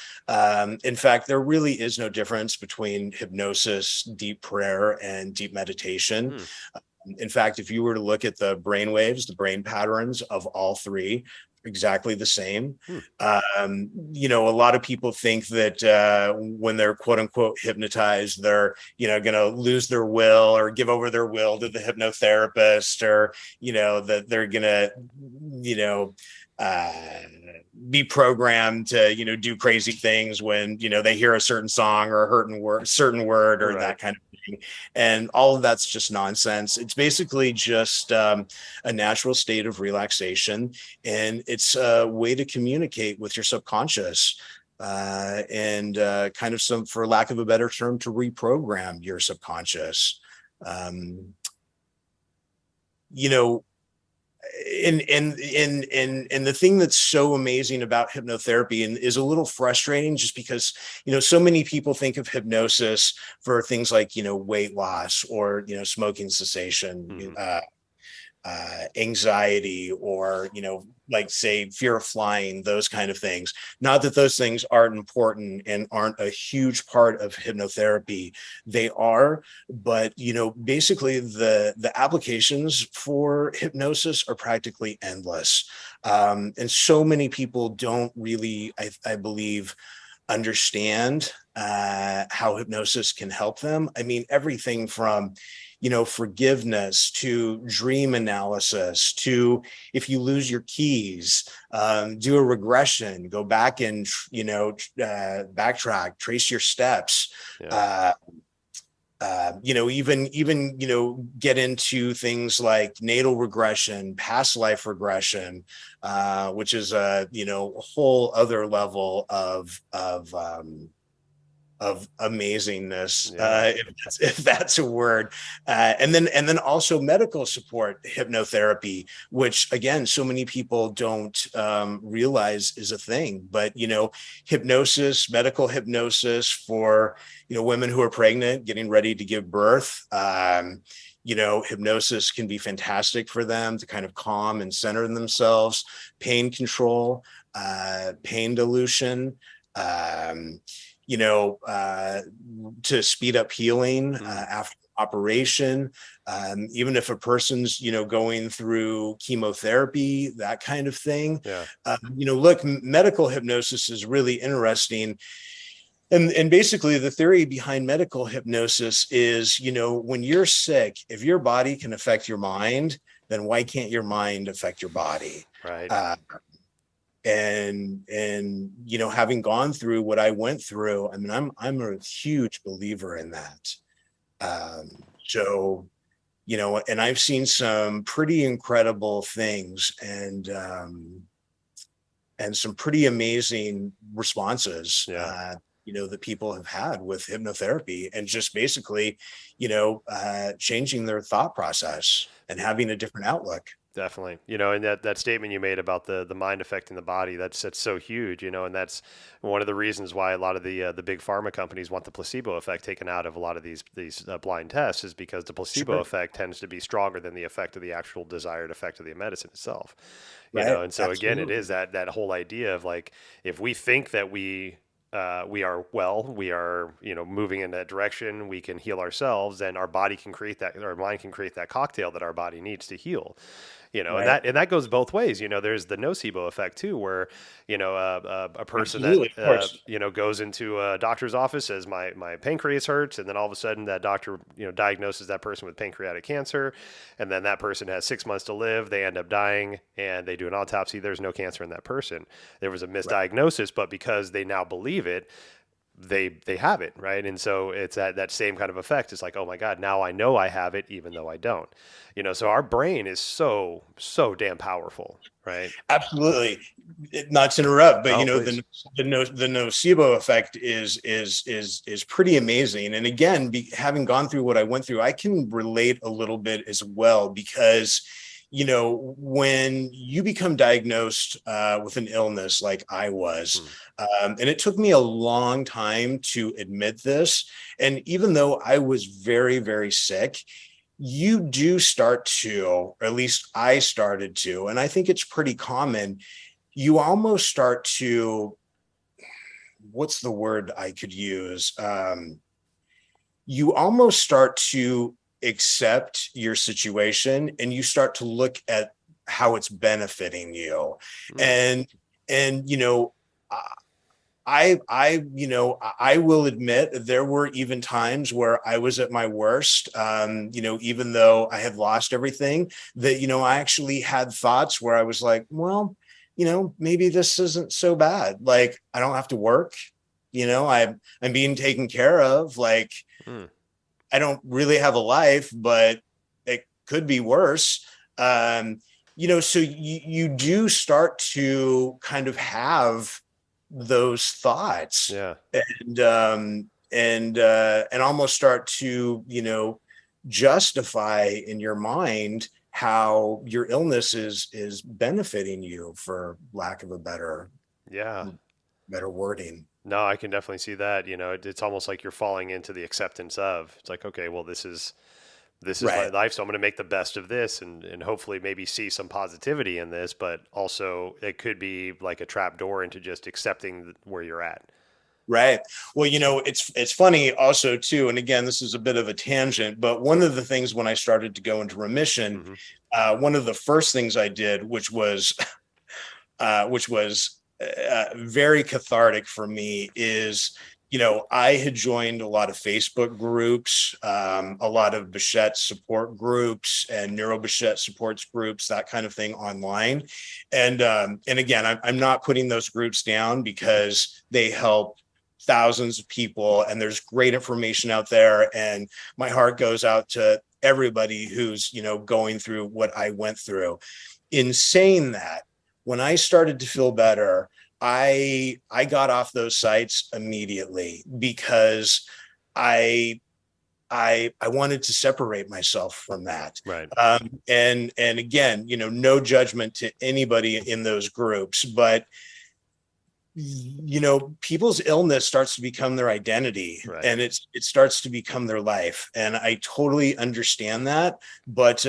In fact, there really is no difference between hypnosis, deep prayer, and deep meditation. Hmm. In fact, if you were to look at the brain waves, the brain patterns of all three, exactly the same. Hmm. A lot of people think that when they're quote unquote hypnotized, they're, going to lose their will or give over their will to the hypnotherapist, or, that they're going to, uh, be programmed to, do crazy things when, they hear a certain song or a certain word or Right. that kind of thing. And all of that's just nonsense. It's basically just a natural state of relaxation, and it's a way to communicate with your subconscious, and kind of for lack of a better term, to reprogram your subconscious. Um, you know, and the thing that's so amazing about hypnotherapy and is a little frustrating, just because so many people think of hypnosis for things like weight loss or smoking cessation, Mhm. anxiety, or like say fear of flying, those kind of things. Not that those things aren't important and aren't a huge part of hypnotherapy. They are, but basically the applications for hypnosis are practically endless. And so many people don't really, I believe, understand how hypnosis can help them. I mean, everything from forgiveness to dream analysis to, if you lose your keys, do a regression, go back and backtrack, trace your steps. Yeah. Even get into things like natal regression, past life regression, which is a whole other level of amazingness, Yeah. if that's a word. And then also medical support hypnotherapy, which again so many people don't realize is a thing. But hypnosis, medical hypnosis for women who are pregnant, getting ready to give birth. Hypnosis can be fantastic for them to kind of calm and center themselves. Pain control, pain dilution. Um, to speed up healing Mm. after operation. Even if a person's, going through chemotherapy, that kind of thing. Yeah. Look, medical hypnosis is really interesting. And basically the theory behind medical hypnosis is, when you're sick, if your body can affect your mind, then why can't your mind affect your body? Right. Uh, and having gone through what I went through, I mean, I'm a huge believer in that. So and I've seen some pretty incredible things, and some pretty amazing responses. Yeah. that people have had with hypnotherapy, and just basically, changing their thought process and having a different outlook. Definitely. And that statement you made about the mind affecting the body, that's so huge, and that's one of the reasons why a lot of the big pharma companies want the placebo effect taken out of a lot of these blind tests, is because the placebo Sure. effect tends to be stronger than the effect of the actual desired effect of the medicine itself. Right. And so again, it Absolutely. is that whole idea of like, if we think that we are well, we are, moving in that direction, we can heal ourselves, and our body can create that, our mind can create that cocktail that our body needs to heal. And Right. that goes both ways. There's the nocebo effect too, where a person that Absolutely. Of course. goes into a doctor's office, says my pancreas hurts, and then all of a sudden that doctor diagnoses that person with pancreatic cancer, and then that person has 6 months to live. They end up dying, and they do an autopsy. There's no cancer in that person. There was a Right. misdiagnosis, but because they now believe it, they have it, right? And so it's that same kind of effect. It's like, oh my god, now I know I have it even though I don't. So our brain is so damn powerful, right? Absolutely. Not to interrupt, but Oh, the please. the nocebo effect is pretty amazing. And again, having gone through what I went through, I can relate a little bit as well, because when you become diagnosed with an illness like I was, Hmm. and it took me a long time to admit this, and even though I was very, very sick, you do start to, or at least I started to, and I think it's pretty common, you almost start to, what's the word I could use? You almost start to accept your situation, and you start to look at how it's benefiting you. Hmm. And, and, I will admit there were even times where I was at my worst. Even though I had lost everything, that I actually had thoughts where I was like, well, maybe this isn't so bad. Like, I don't have to work. I'm being taken care of. Like, Hmm. I don't really have a life, but it could be worse. So you do start to kind of have those thoughts, Yeah. and almost start to justify in your mind how your illness is benefiting you, for lack of a Yeah. better wording. No, I can definitely see that. It's almost like you're falling into the acceptance of. It's like, okay, well, this is my Right. life, so I'm going to make the best of this, and hopefully maybe see some positivity in this, but also it could be like a trap door into just accepting where you're at. Right. Well, it's funny also too, and again, this is a bit of a tangent, but one of the things when I started to go into remission, Hmm. one of the first things I did, which was very cathartic for me, is I had joined a lot of Facebook groups, a lot of Bichette support groups and neuro Bichette supports groups, that kind of thing online. And again, I'm not putting those groups down, because they help thousands of people, and there's great information out there. And my heart goes out to everybody who's going through what I went through. In saying that, when I started to feel better, I got off those sites immediately, because I I wanted to separate myself from that. Right. And again, no judgment to anybody in those groups, but people's illness starts to become their identity, Right. and it starts to become their life, and I totally understand that. But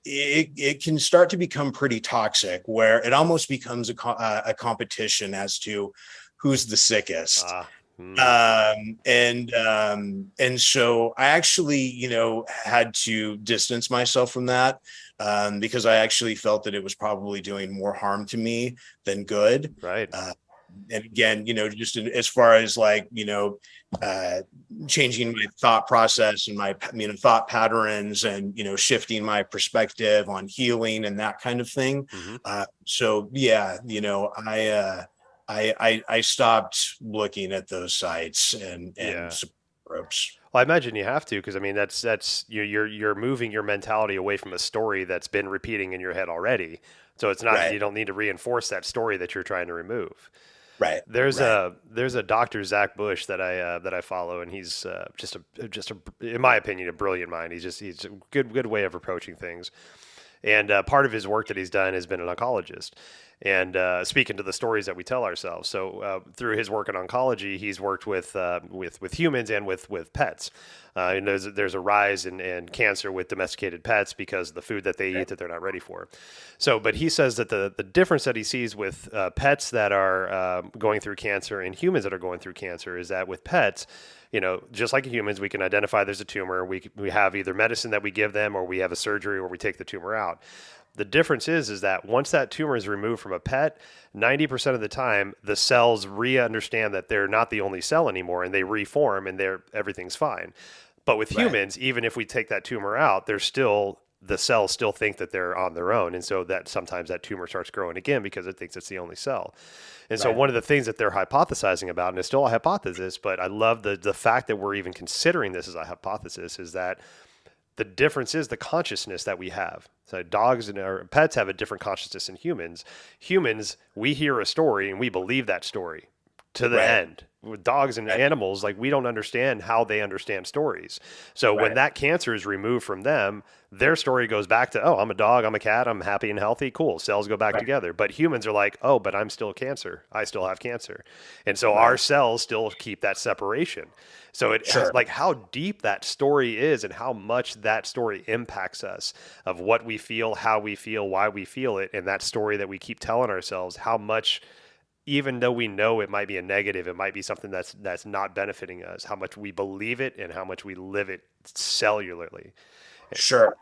it can start to become pretty toxic, where it almost becomes a competition as to who's the sickest. Ah. Mm. And so I actually had to distance myself from that, because I actually felt that it was probably doing more harm to me than good. Right. And again, just as far as like, uh, changing my thought process and my, thought patterns, and, shifting my perspective on healing and that kind of thing. Hmm. So yeah, I stopped looking at those sites and Yeah. support groups. Well, I imagine you have to, because I mean that's you're moving your mentality away from a story that's been repeating in your head already. So it's not, Right. you don't need to reinforce that story that you're trying to remove. Right. Right. There's a Dr. Zach Bush that I follow, and he's just a in my opinion a brilliant mind. He's a good way of approaching things. And part of his work that he's done has been an oncologist. And speaking to the stories that we tell ourselves, so through his work in oncology, he's worked with humans and with pets. And there's a rise in cancer with domesticated pets because of the food that they eat that they're not ready for. So, but he says that the difference that he sees with pets that are going through cancer and humans that are going through cancer is that with pets, just like humans, we can identify there's a tumor. We have either medicine that we give them, or we have a surgery where we take the tumor out. The difference is that once that tumor is removed from a pet, 90% of the time, the cells re-understand that they're not the only cell anymore, and they reform, and everything's fine. But with humans, even if we take that tumor out, the cells still think that they're on their own, and so that sometimes that tumor starts growing again because it thinks it's the only cell. And so one of the things that they're hypothesizing about, and it's still a hypothesis, but I love the fact that we're even considering this as a hypothesis, is that the difference is the consciousness that we have. So dogs and our pets have a different consciousness than humans. Humans, we hear a story and we believe that story to the end. With dogs and animals, like, we don't understand how they understand stories. So when that cancer is removed from them, their story goes back to, oh, I'm a dog, I'm a cat, I'm happy and healthy. Cool. Cells go back together. But humans are like, oh, but I'm still cancer. I still have cancer. And so our cells still keep that separation. So it like how deep that story is and how much that story impacts us of what we feel, how we feel, why we feel it. And that story that we keep telling ourselves, how much, even though we know it might be a negative, it might be something that's not benefiting us, how much we believe it and how much we live it cellularly. Sure.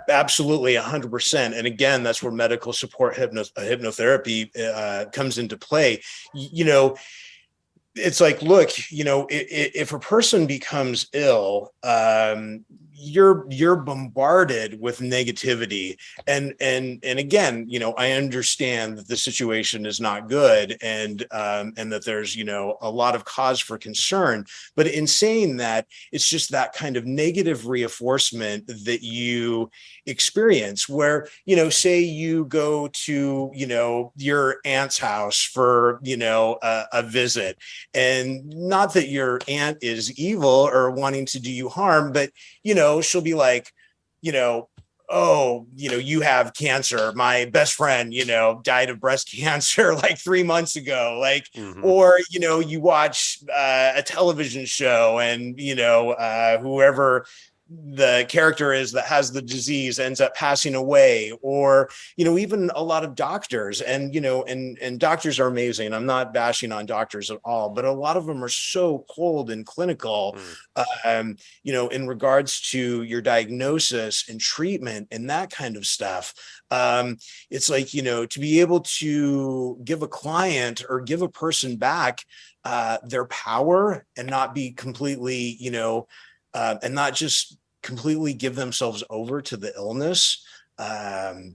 Absolutely 100%. And again, that's where medical support hypnotherapy comes into play. It's like, look, if a person becomes ill, you're bombarded with negativity, and again, I understand that the situation is not good, and that there's a lot of cause for concern. But in saying that, it's just that kind of negative reinforcement that you experience, where say you go to your aunt's house for a visit, and not that your aunt is evil or wanting to do you harm, but she'll be like, oh, you have cancer. My best friend, died of breast cancer like 3 months ago. Like, or, you watch a television show and, whoever the character is that has the disease ends up passing away, or even a lot of doctors, and and doctors are amazing. I'm not bashing on doctors at all, but a lot of them are so cold and clinical, in regards to your diagnosis and treatment and that kind of stuff. It's like, to be able to give a client or give a person back their power and not be completely, and not just completely give themselves over to the illness, and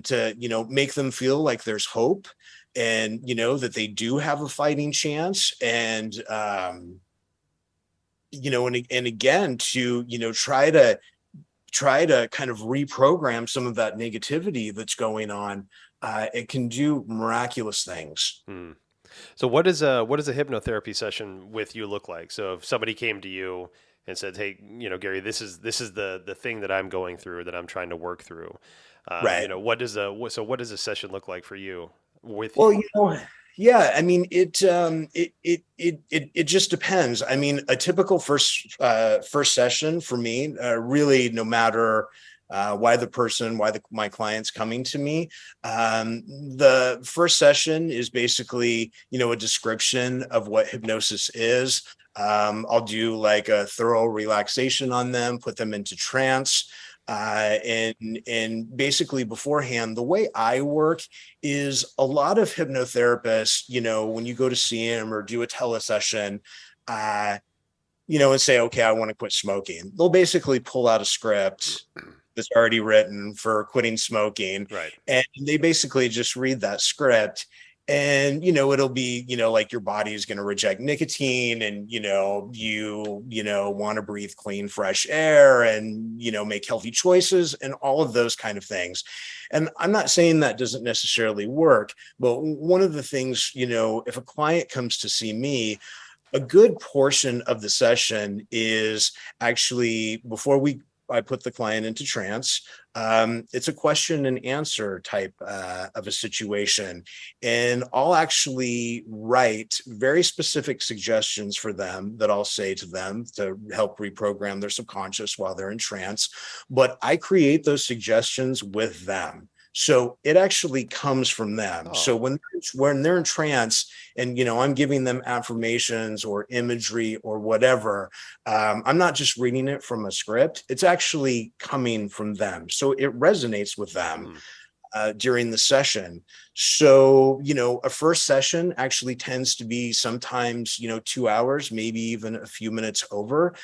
to, make them feel like there's hope, and, that they do have a fighting chance. And, and again, to, try to kind of reprogram some of that negativity that's going on. It can do miraculous things. So what does a hypnotherapy session with you look like? So if somebody came to you and said, "Hey, Gary, this is the thing that I'm going through, that I'm trying to work through," what does a session look like for you with you? Yeah, I mean, it just depends. I mean, a typical first session for me, really, no matter why my client's coming to me, the first session is basically, a description of what hypnosis is. I'll do like a thorough relaxation on them, put them into trance. And basically beforehand, the way I work is, a lot of hypnotherapists, when you go to see them or do a telesession, and say, okay, I want to quit smoking, they'll basically pull out a script that's already written for quitting smoking. Right. And they basically just read that script. And it'll be like your body is going to reject nicotine, and you want to breathe clean fresh air, and make healthy choices and all of those kind of things. And I'm not saying that doesn't necessarily work, but one of the things, if a client comes to see me, a good portion of the session is actually before I put the client into trance. It's a question and answer type of a situation. And I'll actually write very specific suggestions for them that I'll say to them to help reprogram their subconscious while they're in trance. But I create those suggestions with them. So it actually comes from them. So Oh, when they're in trance, and I'm giving them affirmations or imagery or whatever, I'm not just reading it from a script. It's actually coming from them, so it resonates with them hmm. during the session. So a first session actually tends to be sometimes 2 hours, maybe even a few minutes over,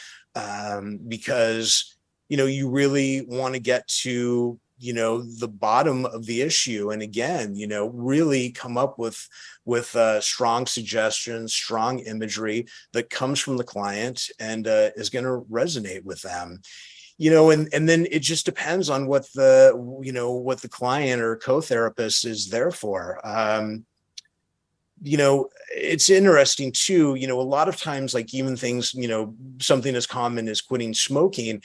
because you really want to get to the bottom of the issue, and again really come up with strong suggestions, strong imagery that comes from the client and is going to resonate with them. And then it just depends on what the client or co-therapist is there for. It's interesting too, a lot of times, like even things, something as common as quitting smoking,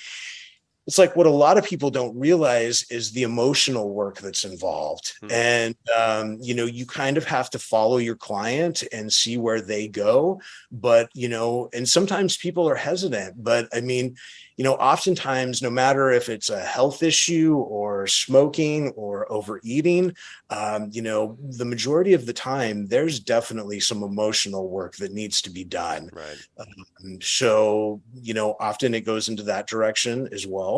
it's like what a lot of people don't realize is the emotional work that's involved. Hmm. And you kind of have to follow your client and see where they go. But and sometimes people are hesitant, but I mean, oftentimes, no matter if it's a health issue or smoking or overeating, the majority of the time there's definitely some emotional work that needs to be done. Right. So, often it goes into that direction as well.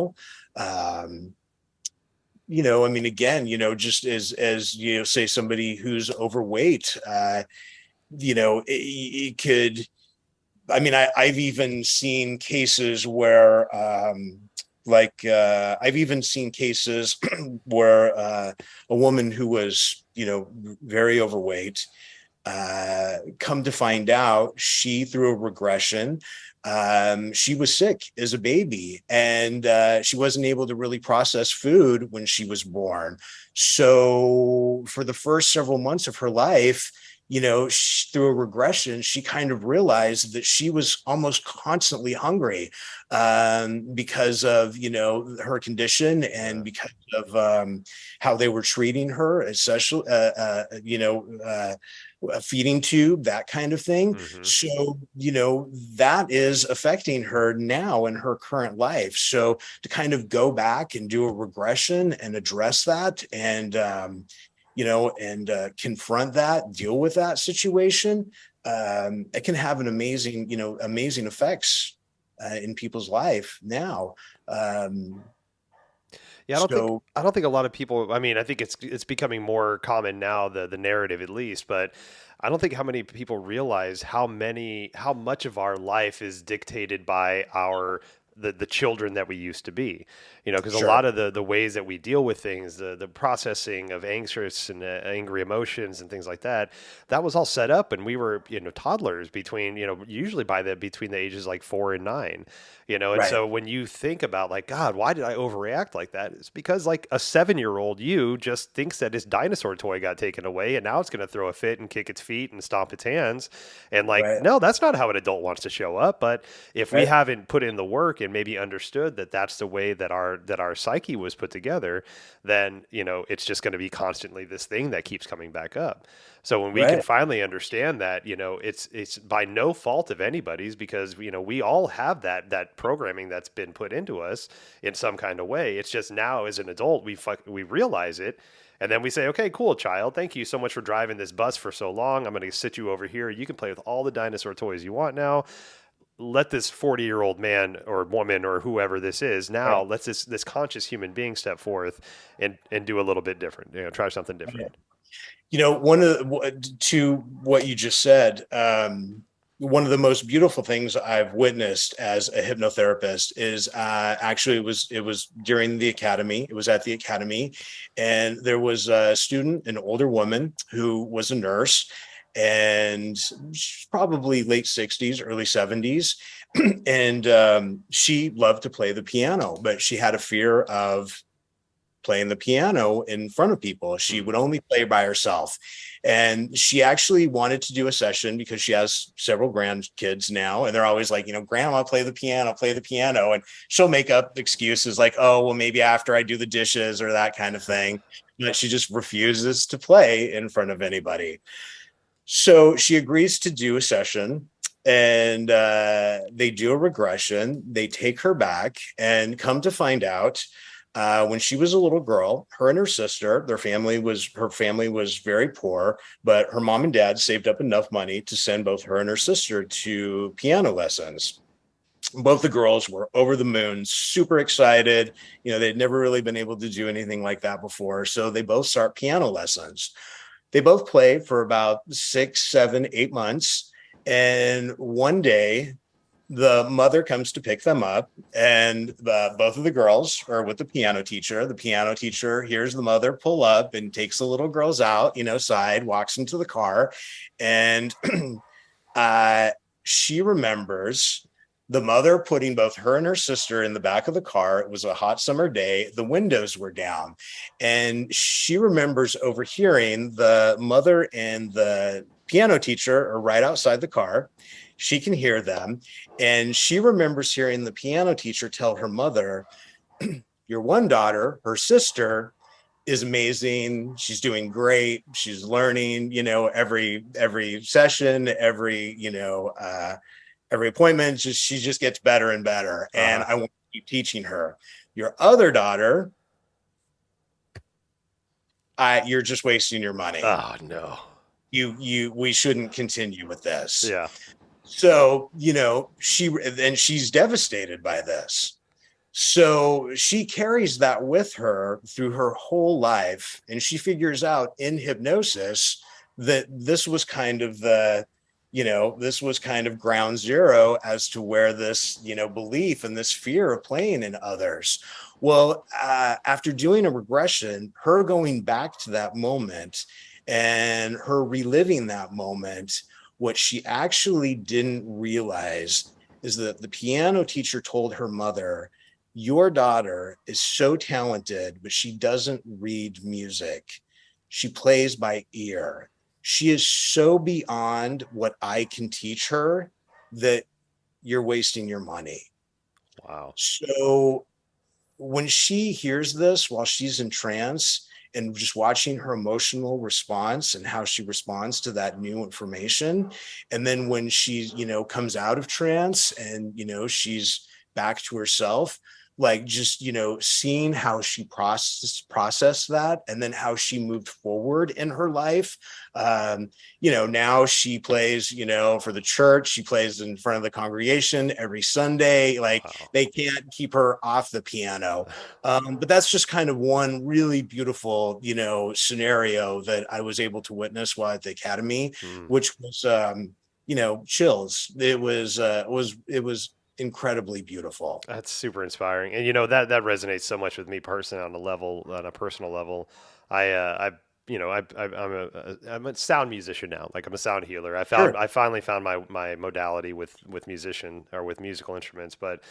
Um, I mean, again, just as say somebody who's overweight, it could, I mean, I've even seen cases where, I've even seen cases where a woman who was, very overweight, come to find out, she, through a regression, she was sick as a baby, and she wasn't able to really process food when she was born. So for the first several months of her life, through a regression, she kind of realized that she was almost constantly hungry, because of, her condition, Yeah. and because of how they were treating her, especially, a feeding tube, that kind of thing. Hmm. So, that is affecting her now in her current life. So to kind of go back and do a regression and address that, and, confront that, deal with that situation, it can have an amazing, amazing effects in people's life now. Um, Yeah, so I don't think a lot of people. I mean, I think it's becoming more common now, the narrative at least, but I don't think how many people realize how much of our life is dictated by the children that we used to be. Because a sure, lot of the ways that we deal with things, the processing of anxious and angry emotions and things like that, that was all set up, and we were toddlers between usually between the ages like 4 and 9. And right, so when you think about like, God, why did I overreact like that? It's because like a 7-year-old you just thinks that his dinosaur toy got taken away and now it's going to throw a fit and kick its feet and stomp its hands. And like, right, no, that's not how an adult wants to show up. But if we right, haven't put in the work and maybe understood that that's the way that our psyche was put together, then, it's just going to be constantly this thing that keeps coming back up. So when we can right, finally understand that, it's by no fault of anybody's, because we all have that programming that's been put into us in some kind of way. It's just now as an adult we realize it, and then we say, okay, cool, child, thank you so much for driving this bus for so long. I'm going to sit you over here. You can play with all the dinosaur toys you want now. Let this 40-year-old man or woman or whoever this is now, right, let's this conscious human being step forth and do a little bit different. Try something different. right. One of to what you just said. one of the most beautiful things I've witnessed as a hypnotherapist is actually it was during the academy. It was at the academy, and there was a student, an older woman who was a nurse, and she's probably late 60s, early 70s, and she loved to play the piano, but she had a fear of playing the piano in front of people. She Hmm. would only play by herself. And she actually wanted to do a session because she has several grandkids now. And they're always like, Grandma, play the piano, play the piano. And she'll make up excuses like, oh, well, maybe after I do the dishes or that kind of thing. But she just refuses to play in front of anybody. So she agrees to do a session, and they do a regression. They take her back and come to find out, when she was a little girl, her and her sister, her family was very poor, but her mom and dad saved up enough money to send both her and her sister to piano lessons. Both the girls were over the moon, super excited. They'd never really been able to do anything like that before. So they both start piano lessons. They both play for about 6, 7, 8 months. And one day, the mother comes to pick them up, and both of the girls are with the piano teacher. The piano teacher hears the mother pull up and takes the little girls out, side, walks into the car, and uh, she remembers the mother putting both her and her sister in the back of the car. It was a hot summer day. The windows were down. And she remembers overhearing the mother and the piano teacher are right outside the car. She can hear them. And she remembers hearing the piano teacher tell her mother, your one daughter, her sister, is amazing. She's doing great. She's learning, every session, every appointment. She just gets better and better. And Uh-huh. I want to keep teaching her. Your other daughter, you're just wasting your money. Oh, no. We shouldn't continue with this. Yeah. So, she's devastated by this. So she carries that with her through her whole life. And she figures out in hypnosis that this was kind of ground zero as to where this, belief and this fear of playing in others. Well, after doing a regression, her going back to that moment and her reliving that moment, what she actually didn't realize is that the piano teacher told her mother, your daughter is so talented, but she doesn't read music. She plays by ear. She is so beyond what I can teach her that you're wasting your money. Wow. So when she hears this while she's in trance and just watching her emotional response and how she responds to that new information, and then when she comes out of trance and she's back to herself, like just seeing how she processed that, and then how she moved forward in her life. Now she plays for the church. She plays in front of the congregation every Sunday. Like, Wow. they can't keep her off the piano. But that's just kind of one really beautiful, scenario that I was able to witness while at the academy, Mm. which was, chills. It was incredibly beautiful. That's super inspiring, and that resonates so much with me personally on a personal level. I'm a sound musician now. Like, I'm a sound healer. Sure. I finally found my modality with musician or with musical instruments. But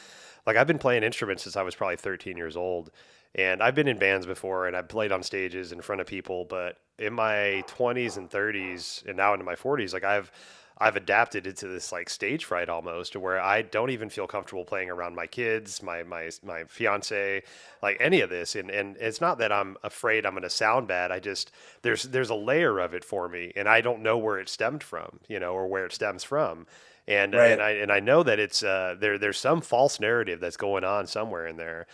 like, I've been playing instruments since I was probably 13 years old, and I've been in bands before, and I've played on stages in front of people. But in my 20s and 30s, and now into my 40s, like, I've adapted into this like stage fright almost, to where I don't even feel comfortable playing around my kids, my fiance, like any of this. And it's not that I'm afraid I'm going to sound bad. I just, there's a layer of it for me, and I don't know where it stemmed from, or where it stems from. And Right. I know that it's there's some false narrative that's going on somewhere in there.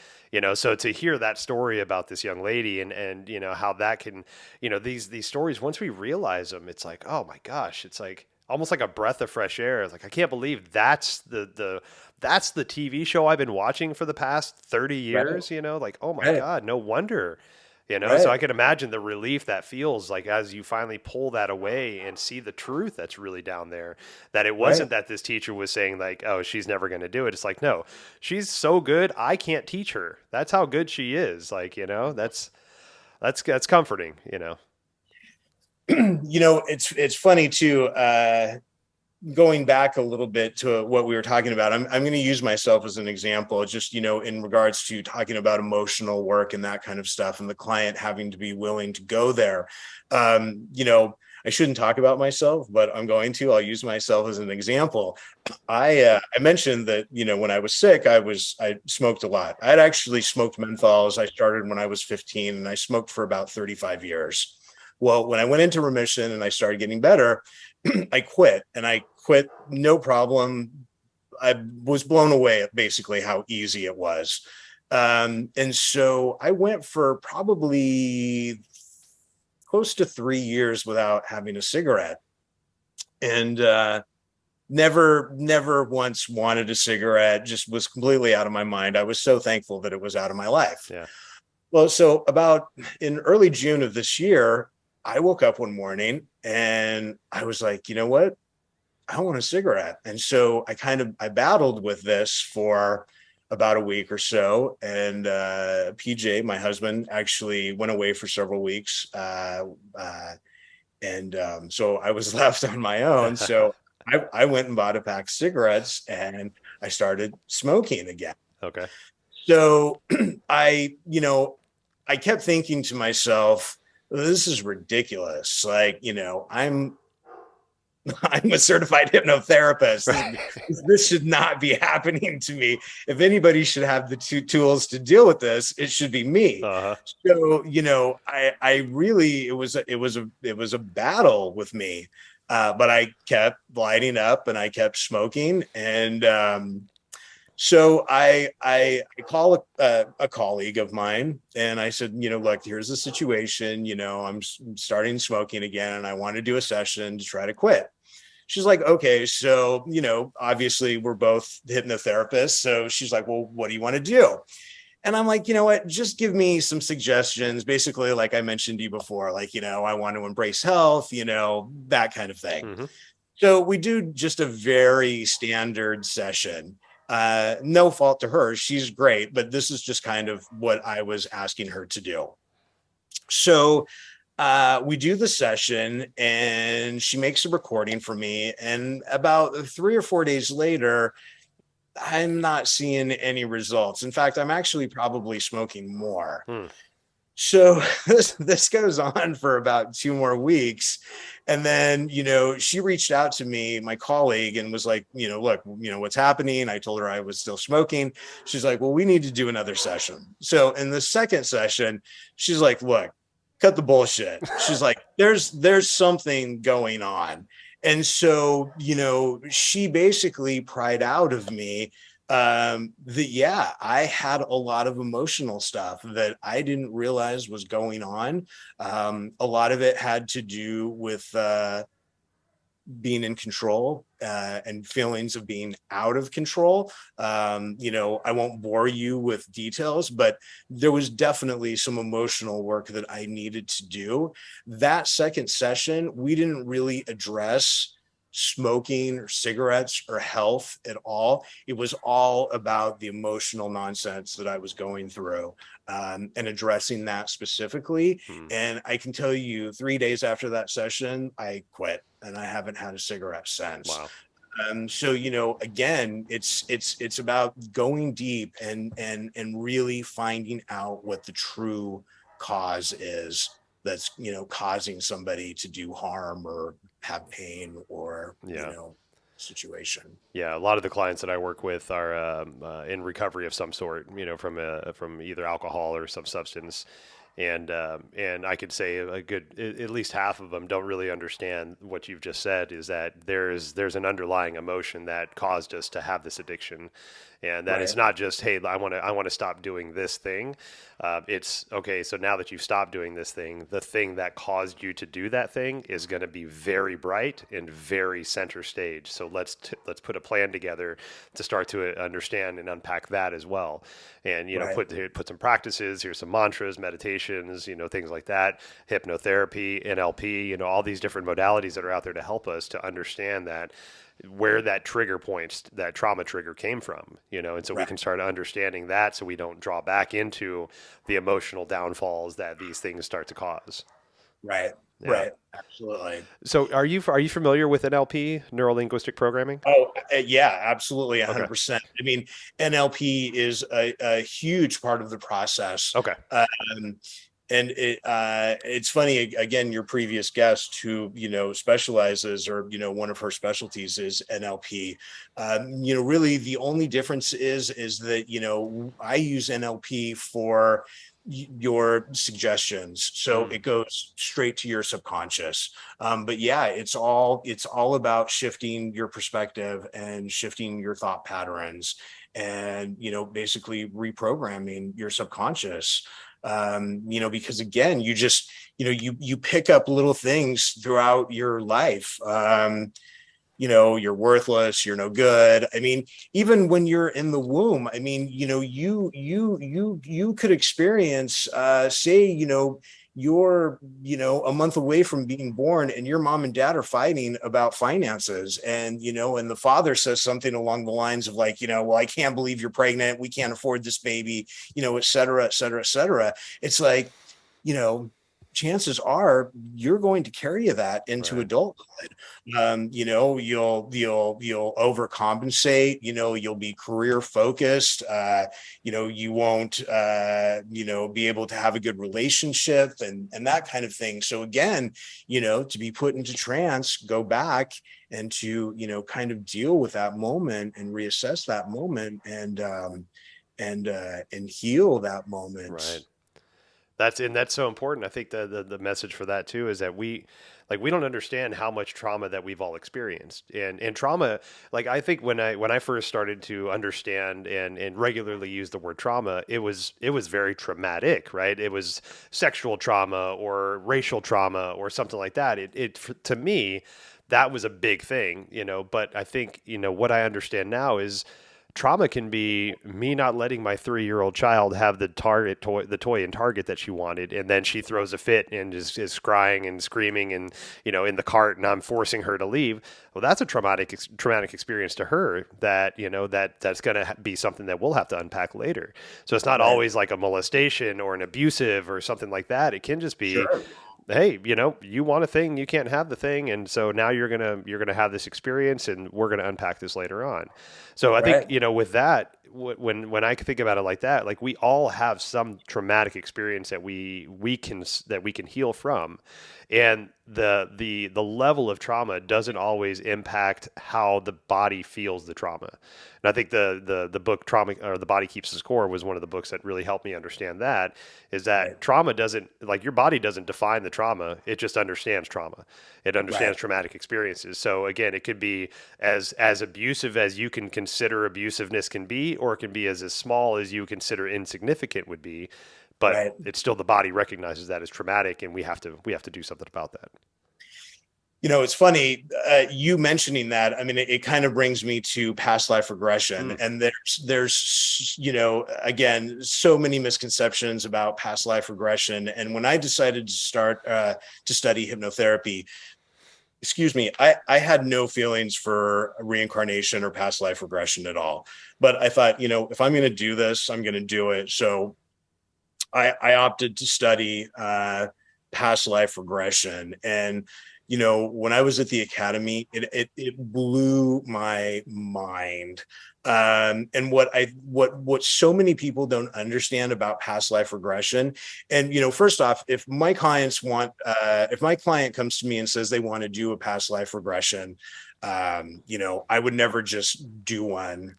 So to hear that story about this young lady, and how that can, these stories, once we realize them, it's like, oh my gosh, it's like almost like a breath of fresh air. It's like, I can't believe that's the TV show I've been watching for the past 30 Right. years, like, oh my Right. God, no wonder. So Right. I can imagine the relief that feels like as you finally pull that away and see the truth that's really down there. That it Right. wasn't that this teacher was saying like, oh, she's never going to do it. It's like, no, she's so good, I can't teach her. That's how good she is. Like, that's comforting. It's funny too. Going back a little bit to what we were talking about, I'm going to use myself as an example, just, in regards to talking about emotional work and that kind of stuff, and the client having to be willing to go there. Um, you know, I shouldn't talk about myself, but I'm going to. I'll use myself as an example. I mentioned that when I was sick, I smoked a lot. I had actually smoked menthols. I started when I was 15, and I smoked for about 35 years. Well, when I went into remission and I started getting better, I quit, and I quit no problem. I was blown away at basically how easy it was. And so I went for probably close to 3 years without having a cigarette, and never once wanted a cigarette, just was completely out of my mind. I was so thankful that it was out of my life. Yeah. Well, so about in early June of this year, I woke up one morning and I was like, you know what? I want a cigarette. And so I battled with this for about a week or so. And PJ, my husband, actually went away for several weeks. And so I was left on my own. So I went and bought a pack of cigarettes, and I started smoking again. Okay. So I kept thinking to myself, this is ridiculous. Like, I'm a certified hypnotherapist. Right. This should not be happening to me. If anybody should have the two tools to deal with this, it should be me. Uh-huh. So, I really, it was a battle with me. But I kept lighting up and I kept smoking. And so I call a colleague of mine, and I said, look, here's the situation. I'm starting smoking again, and I want to do a session to try to quit. She's like, okay, so obviously we're both hypnotherapists. So she's like, well, what do you want to do? And I'm like, you know what? Just give me some suggestions. Basically, like I mentioned to you before, like, I want to embrace health, that kind of thing. Mm-hmm. So we do just a very standard session. No fault to her. She's great, but this is just kind of what I was asking her to do. So we do the session, and she makes a recording for me. And about 3 or 4 days later, I'm not seeing any results. In fact, I'm actually probably smoking more. Hmm. So this goes on for about 2 more weeks. And then, she reached out to me, my colleague, and was like, look, what's happening? I told her I was still smoking. She's like, well, we need to do another session. So in the second session, she's like, look, cut the bullshit. She's like, there's something going on. And so, she basically pried out of me that, yeah, I had a lot of emotional stuff that I didn't realize was going on. A lot of it had to do with being in control and feelings of being out of control. I won't bore you with details, but there was definitely some emotional work that I needed to do. That second session, we didn't really address smoking or cigarettes or health at all. It was all about the emotional nonsense that I was going through, and addressing that specifically. Hmm. And I can tell you, 3 days after that session, I quit, and I haven't had a cigarette since. Wow. So again, it's about going deep and really finding out what the true cause is that's causing somebody to do harm or have pain or Yeah. situation. Yeah, a lot of the clients that I work with are in recovery of some sort, from either alcohol or some substance, and I could say a good at least half of them don't really understand what you've just said. Is that there's an underlying emotion that caused us to have this addiction, and that it's Right. not just, hey, I want to stop doing this thing. It's okay. So now that you've stopped doing this thing, the thing that caused you to do that thing is going to be very bright and very center stage. So let's put a plan together to start to understand and unpack that as well. And Right. put some practices. Here's some mantras, meditation, meditations, things like that, hypnotherapy, NLP, all these different modalities that are out there to help us to understand that where that trigger points, that trauma trigger came from, and so we Right. can start understanding that so we don't draw back into the emotional downfalls that these things start to cause. Right. Yeah. Right. Absolutely. So are you familiar with NLP, neuro linguistic programming? Oh, yeah, absolutely. Okay. 100%. I mean, NLP is a huge part of the process. Okay. Um, and it's funny, again, your previous guest who, specializes, or, one of her specialties is NLP. Really the only difference is that, I use NLP for your suggestions. So Mm, it goes straight to your subconscious. But yeah, it's all about shifting your perspective and shifting your thought patterns, and basically reprogramming your subconscious. Because again, you just you pick up little things throughout your life. You're worthless, you're no good. I mean, even when you're in the womb, I mean, you could experience, say, you're, a month away from being born, and your mom and dad are fighting about finances, and and the father says something along the lines of like, well, I can't believe you're pregnant, we can't afford this baby, et cetera, et cetera, et cetera. It's like, you know chances are you're going to carry that into right. adulthood. You'll overcompensate. You'll be career focused. You won't be able to have a good relationship, and that kind of thing. So again, to be put into trance, go back and to kind of deal with that moment and reassess that moment, and heal that Right. moment. That's so important. I think the message for that too is that we don't understand how much trauma that we've all experienced. And trauma, like I think when I first started to understand and regularly use the word trauma, it was very traumatic, right? It was sexual trauma or racial trauma or something like that. To me, that was a big thing, but I think, what I understand now is trauma can be me not letting my 3-year-old child have the toy in Target that she wanted, and then she throws a fit and is crying and screaming and in the cart, and I'm forcing her to leave. Well, that's a traumatic experience to her that that's going to be something that we'll have to unpack later. So it's not Right. always like a molestation or an abusive or something like that. It can just be, Sure. hey, you want a thing, you can't have the thing, and so now you're gonna have this experience, and we're gonna unpack this later on. So I think Right. with that, when I think about it like that, like we all have some traumatic experience that we can heal from, and the level of trauma doesn't always impact how the body feels the trauma. And I think the book Trauma, or The Body Keeps the Score, was one of the books that really helped me understand that, is Right. that trauma doesn't, like, your body doesn't define the trauma, it just understands trauma. It Right. understands traumatic experiences. So again, it could be as abusive as you can consider abusiveness can be, or it can be as small as you consider insignificant would be, but Right. it's still, the body recognizes that as traumatic, and we have to do something about that. It's funny, you mentioning that. I mean, it kind of brings me to past life regression, Mm, and there's again, so many misconceptions about past life regression. And when I decided to start to study hypnotherapy, excuse me, I had no feelings for reincarnation or past life regression at all. But I thought, if I'm going to do this, I'm going to do it. So I opted to study past life regression. And when I was at the academy, it blew my mind. And what so many people don't understand about past life regression, and first off, if my client comes to me and says they want to do a past life regression, I would never just do one.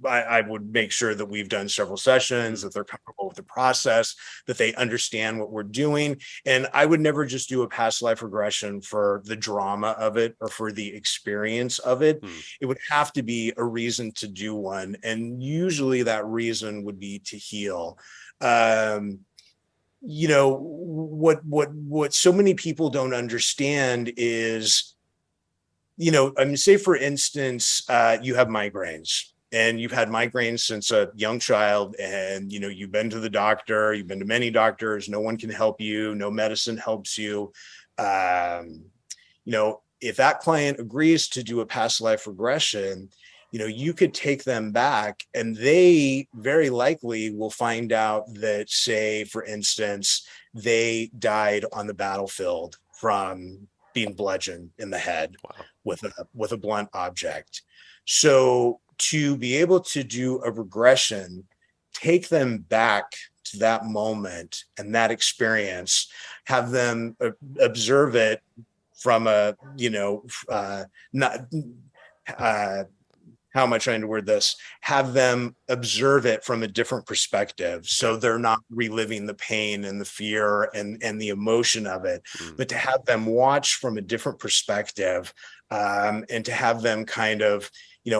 I would make sure that we've done several sessions, mm, that they're comfortable with the process, that they understand what we're doing. And I would never just do a past life regression for the drama of it or for the experience of it. mm, It would have to be a reason to do one. And usually that reason would be to heal. What so many people don't understand is, I mean, say for instance, you have migraines. and you've had migraines since a young child, and you've been to the doctor, you've been to many doctors, no one can help you, no medicine helps you. um, if that client agrees to do a past life regression, you could take them back, and they very likely will find out that, say, for instance, they died on the battlefield from being bludgeoned in the head Wow. with a blunt object. So to be able to do a regression, take them back to that moment and that experience, have them observe it from a, not, how am I trying to word this? Have them observe it from a different perspective. Okay. So they're not reliving the pain and the fear and the emotion of it, but to have them watch from a different perspective, and to have them kind of,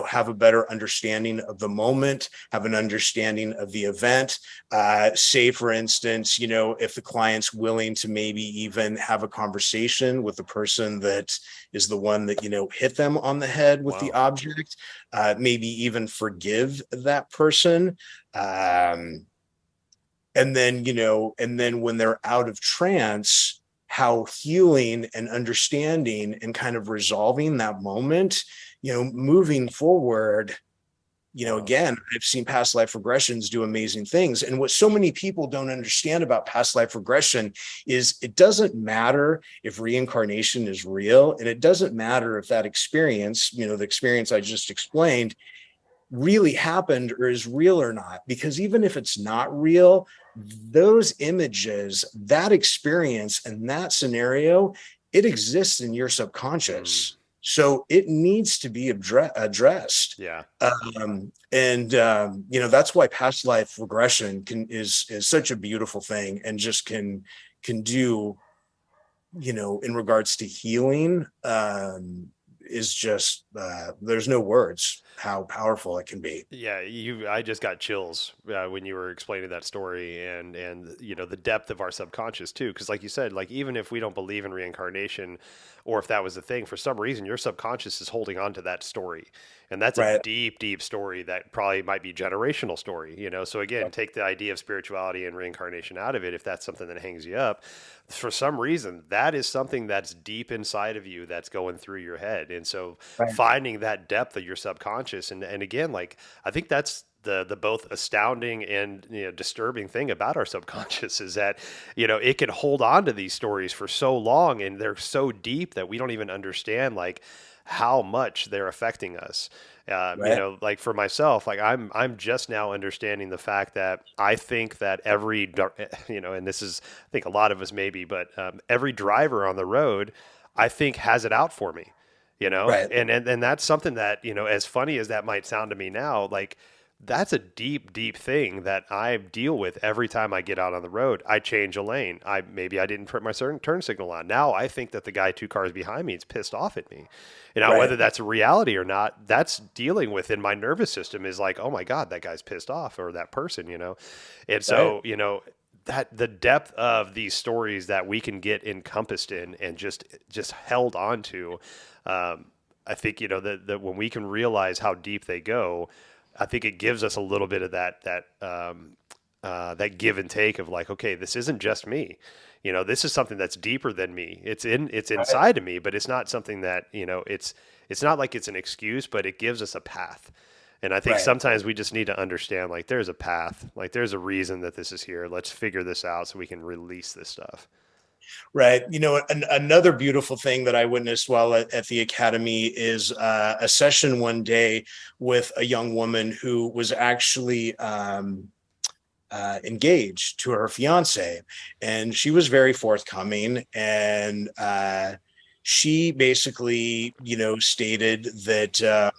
have a better understanding of the moment, have an understanding of the event. Say, for instance, if the client's willing to maybe even have a conversation with the person that is the one that, hit them on the head with the Wow. object, maybe even forgive that person. And then when they're out of trance, how healing and understanding and kind of resolving that moment, moving forward. Wow. Again, I've seen past life regressions do amazing things. And what so many people don't understand about past life regression is it doesn't matter if reincarnation is real, and it doesn't matter if that experience, the experience I just explained, really happened or is real or not. Because even if it's not real, those images, that experience, and that scenario, it exists in your subconscious. So it needs to be addressed. Yeah. That's why past life regression is such a beautiful thing, and just can do, in regards to healing, is just, there's no words how powerful it can be. Yeah, I just got chills when you were explaining that story, and the depth of our subconscious too. Because like you said, like even if we don't believe in reincarnation, or if that was the thing, for some reason your subconscious is holding on to that story, and that's a Right. deep, deep story that probably might be generational story. So again, take the idea of spirituality and reincarnation out of it. If that's something that hangs you up, for some reason that is something that's deep inside of you that's going through your head, and so Right. finding that depth of your subconscious, and again, like I think that's the both astounding and disturbing thing about our subconscious is that it can hold on to these stories for so long, and they're so deep that we don't even understand like how much they're affecting us. Right. Like for myself, like I'm just now understanding the fact that I think that and this is, I think a lot of us maybe, but every driver on the road, I think has it out for me. Right. And that's something that, as funny as that might sound to me now, like that's a deep, deep thing that I deal with every time I get out on the road. I change a lane. Maybe I didn't put my certain turn signal on. Now I think that the guy 2 cars behind me is pissed off at me. Right. Whether that's a reality or not, that's dealing with in my nervous system is like, oh my God, that guy's pissed off, or that person. And Right. so, that the depth of these stories that we can get encompassed in and just held on to, I think that when we can realize how deep they go, I think it gives us a little bit of that give and take of like, okay, this isn't just me. This is something that's deeper than me. It's Right. inside of me, but it's not something that it's not like it's an excuse, but it gives us a path. And I think Right. sometimes we just need to understand like there's a path, like there's a reason that this is here. Let's figure this out so we can release this stuff. Right. Another beautiful thing that I witnessed while at the academy is a session one day with a young woman who was actually engaged to her fiance, and she was very forthcoming. And she basically, stated that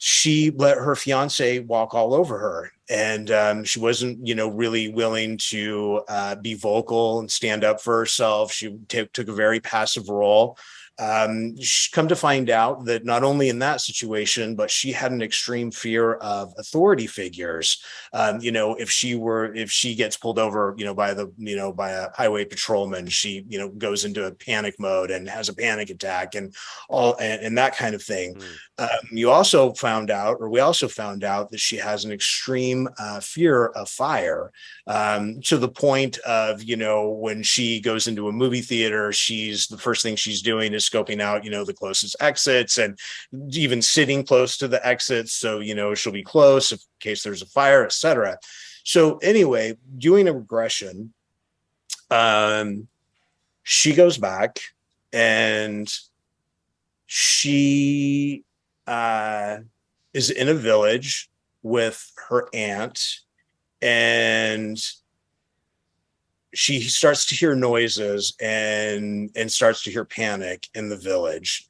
she let her fiance walk all over her, and she wasn't really willing to be vocal and stand up for herself. She took a very passive role. Come to find out that not only in that situation, but she had an extreme fear of authority figures. If she gets pulled over, by a highway patrolman, she, goes into a panic mode and has a panic attack and all, and that kind of thing. You also found out, or we also found out, that she has an extreme fear of fire, to the point of, when she goes into a movie theater, the first thing she's doing is scoping out, the closest exits, and even sitting close to the exits. So, she'll be close in case there's a fire, etc. So anyway, doing a regression, um, she goes back and she uh, is in a village with her aunt, and she starts to hear noises and starts to hear panic in the village.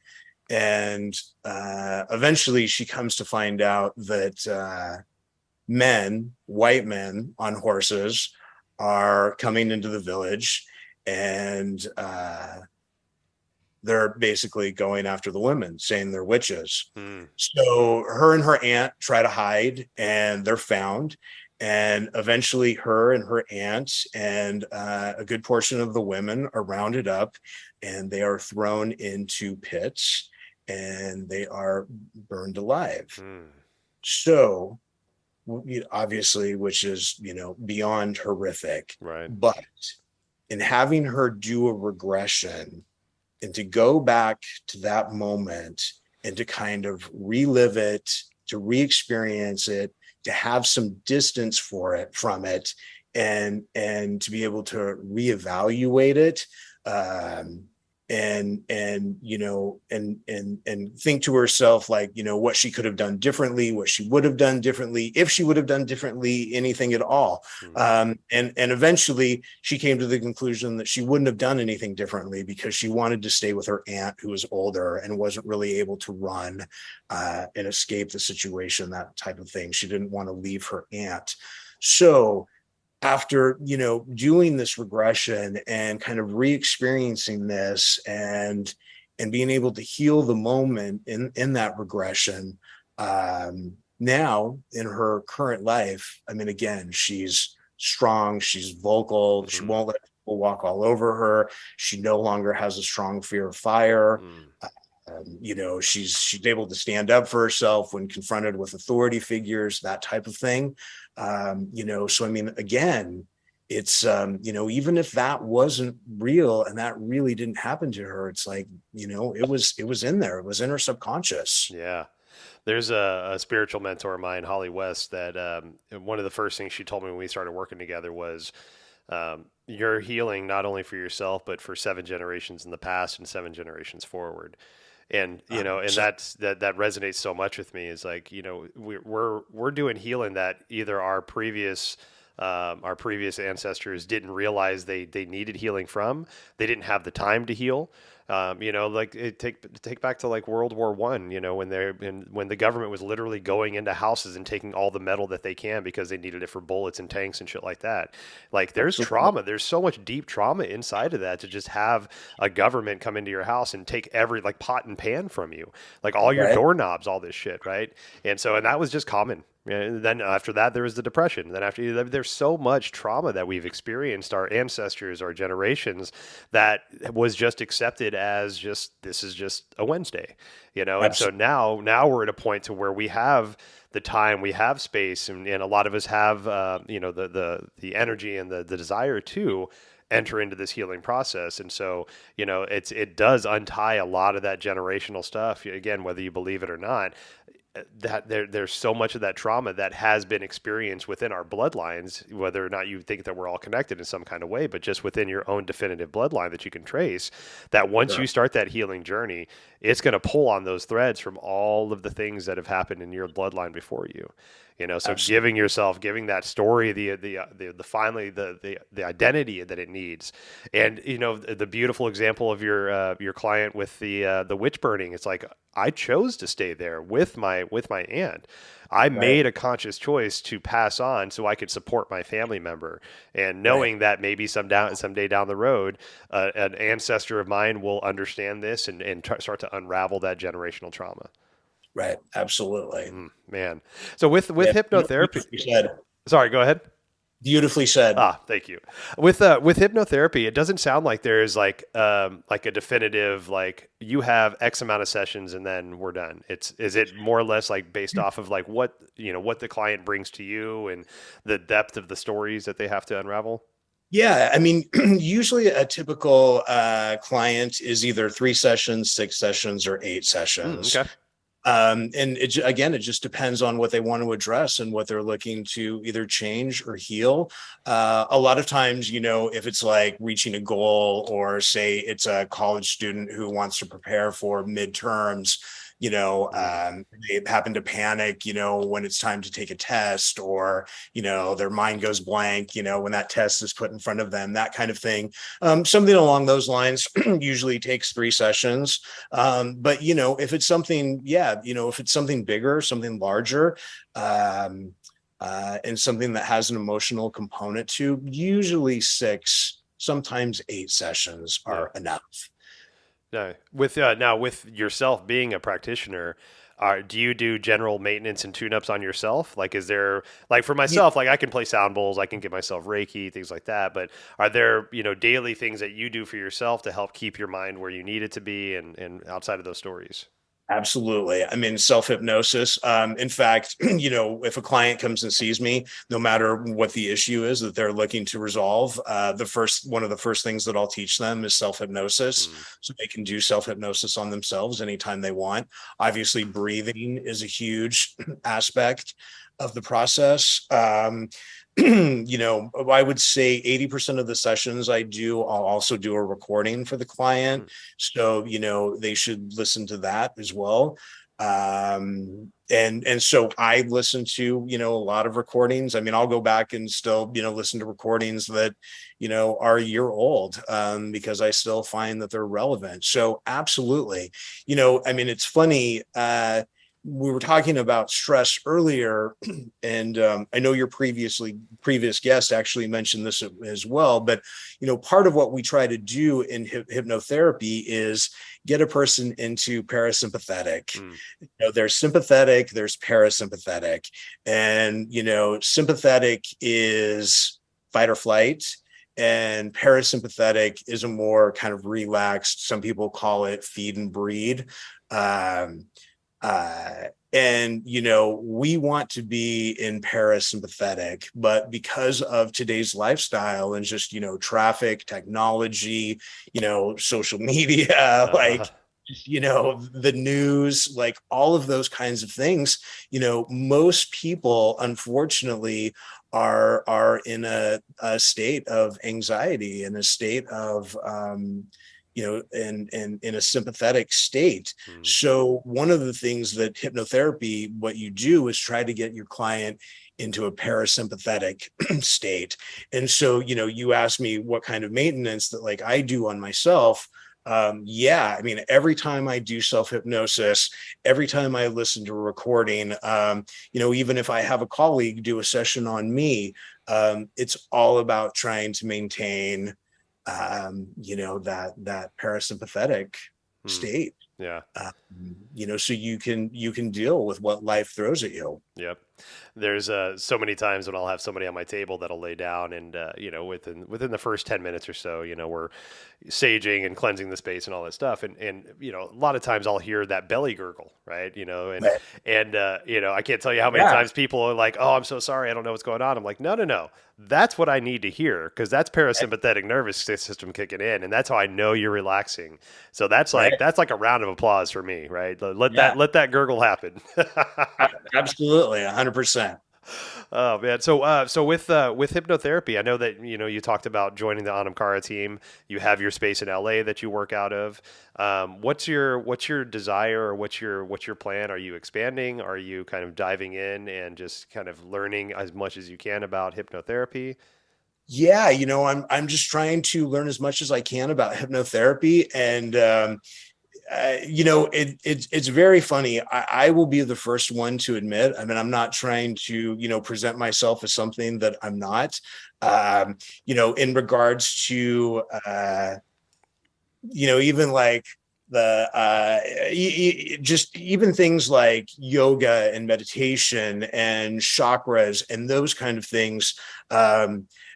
And eventually she comes to find out that white men on horses, are coming into the village, and they're basically going after the women, saying they're witches. Mm. So her and her aunt try to hide, and they're found. And eventually, her and her aunt and a good portion of the women are rounded up, and they are thrown into pits, and they are burned alive. Mm. So, obviously, which is, beyond horrific. Right. But in having her do a regression, and to go back to that moment and to kind of relive it, to re-experience it, to have some distance from it, and to be able to reevaluate it, um, and think to herself, like, what she could have done differently, what she would have done differently, if she would have done differently anything at all. Mm. And eventually she came to the conclusion that she wouldn't have done anything differently, because she wanted to stay with her aunt, who was older and wasn't really able to run and escape the situation, that type of thing. She didn't want to leave her aunt. So after, doing this regression and kind of re-experiencing this, and being able to heal the moment in that regression, now in her current life, I mean, again, she's strong, she's vocal, she Mm-hmm. won't let people walk all over her, she no longer has a strong fear of fire. Mm. She's able to stand up for herself when confronted with authority figures, that type of thing. So I mean, again, it's even if that wasn't real and that really didn't happen to her, it's like, it was in there, it was in her subconscious. Yeah. There's a spiritual mentor of mine, Holly West, that one of the first things she told me when we started working together was, you're healing not only for yourself, but for 7 generations in the past and 7 generations forward. And and So, that resonates so much with me. Is like, we're doing healing that either our previous ancestors didn't realize they needed healing from. They didn't have the time to heal. Like take back to like World War I. When the government was literally going into houses and taking all the metal that they can because they needed it for bullets and tanks and shit like that. Like there's absolutely. trauma. There's so much deep trauma inside of that to just have a government come into your house and take every like pot and pan from you, like all your Right. doorknobs, all this shit, right? And that was just common. And then after that, there was the depression. Then after there's so much trauma that we've experienced, our ancestors, our generations, that was just accepted as just this is just a Wednesday. And so Absolutely. now we're at a point to where we have the time, we have space, and a lot of us have the energy and the desire to enter into this healing process. And so it does untie a lot of that generational stuff, again, whether you believe it or not. That there's so much of that trauma that has been experienced within our bloodlines, whether or not you think that we're all connected in some kind of way, but just within your own definitive bloodline that you can trace, that once Sure. you start that healing journey, it's going to pull on those threads from all of the things that have happened in your bloodline before you. So Absolutely. giving that story the finally the identity that it needs. And the beautiful example of your client with the witch burning, it's like, I chose to stay there with my aunt. I Right. made a conscious choice to pass on so I could support my family member, and Right. knowing that maybe someday down the road, an ancestor of mine will understand this and start to unravel that generational trauma. Right. Absolutely. Man. So with Yeah. hypnotherapy, You said, sorry, go ahead. Beautifully said. Ah, thank you. With hypnotherapy, it doesn't sound like there's like a definitive like you have X amount of sessions and then we're done. It's is it more or less like based off of like what what the client brings to you and the depth of the stories that they have to unravel? Yeah, I mean, usually a typical client is either 3 sessions, 6 sessions, or 8 sessions. Okay. And again, it just depends on what they want to address and what they're looking to either change or heal. A lot of times, if it's like reaching a goal, or say it's a college student who wants to prepare for midterms, Mm, they happen to panic, when it's time to take a test, or, their mind goes blank, when that test is put in front of them, that kind of thing. Something along those lines usually takes 3 sessions. But if it's something, yeah, if it's something bigger, something larger, and something that has an emotional component to, usually 6, sometimes 8 sessions yeah. are enough. No. With now with yourself being a practitioner, do you do general maintenance and tune-ups on yourself? Like, is there like for Yeah, myself, like I can play sound bowls, I can give myself Reiki, things like that. But are there daily things that you do for yourself to help keep your mind where you need it to be, and outside of those stories? absolutely. I mean, self hypnosis. In fact, if a client comes and sees me, no matter what the issue is that they're looking to resolve, one of the first things that I'll teach them is self hypnosis, Mm, so they can do self hypnosis on themselves anytime they want. Obviously, breathing is a huge aspect of the process. I would say 80% of the sessions I do, I'll also do a recording for the mm, client. So, they should listen to that as well. And so I listen to, a lot of recordings. I mean, I'll go back and still, listen to recordings that, are a year old, because I still find that they're relevant. So absolutely. I mean, it's funny, we were talking about stress earlier, and I know your previous guest actually mentioned this as well. But part of what we try to do in hypnotherapy is get a person into parasympathetic. mm, There's sympathetic, there's parasympathetic, and sympathetic is fight or flight. And parasympathetic is a more kind of relaxed, some people call it feed and breed. Um, and we want to be in parasympathetic, but because of today's lifestyle and just traffic, technology, social media, uh, like the news, like all of those kinds of things, most people unfortunately are in a state of anxiety, in a state of in a sympathetic state. mm, So one of the things that hypnotherapy, what you do is try to get your client into a parasympathetic state. And so, you ask me what kind of maintenance that like I do on myself. Yeah, I mean, every time I do self hypnosis, every time I listen to a recording, even if I have a colleague do a session on me, it's all about trying to maintain that parasympathetic mm, state. yeah. Um, so you can deal with what life throws at you. Yep. There's so many times when I'll have somebody on my table that'll lay down, and within the first 10 minutes or so, we're saging and cleansing the space and all that stuff, and a lot of times I'll hear that belly gurgle, right? And I can't tell you how many Yeah, times people are like, "Oh, I'm so sorry, I don't know what's going on." I'm like, "No, no, no, that's what I need to hear because that's parasympathetic nervous system kicking in, and that's how I know you're relaxing." So right. that's like a round of applause for me, right? Yeah, Let that gurgle happen. absolutely, 100%. Oh man, so with hypnotherapy, I know that you talked about joining the Anamkara team. You have your space in LA that you work out of. What's your desire, or what's your plan? Are you expanding? Are you kind of diving in and just kind of learning as much as you can about hypnotherapy? Yeah, I'm just trying to learn as much as I can about hypnotherapy. And it's very funny. I will be the first one to admit. I mean, I'm not trying to present myself as something that I'm not. In regards to even like just even things like yoga and meditation and chakras and those kind of things.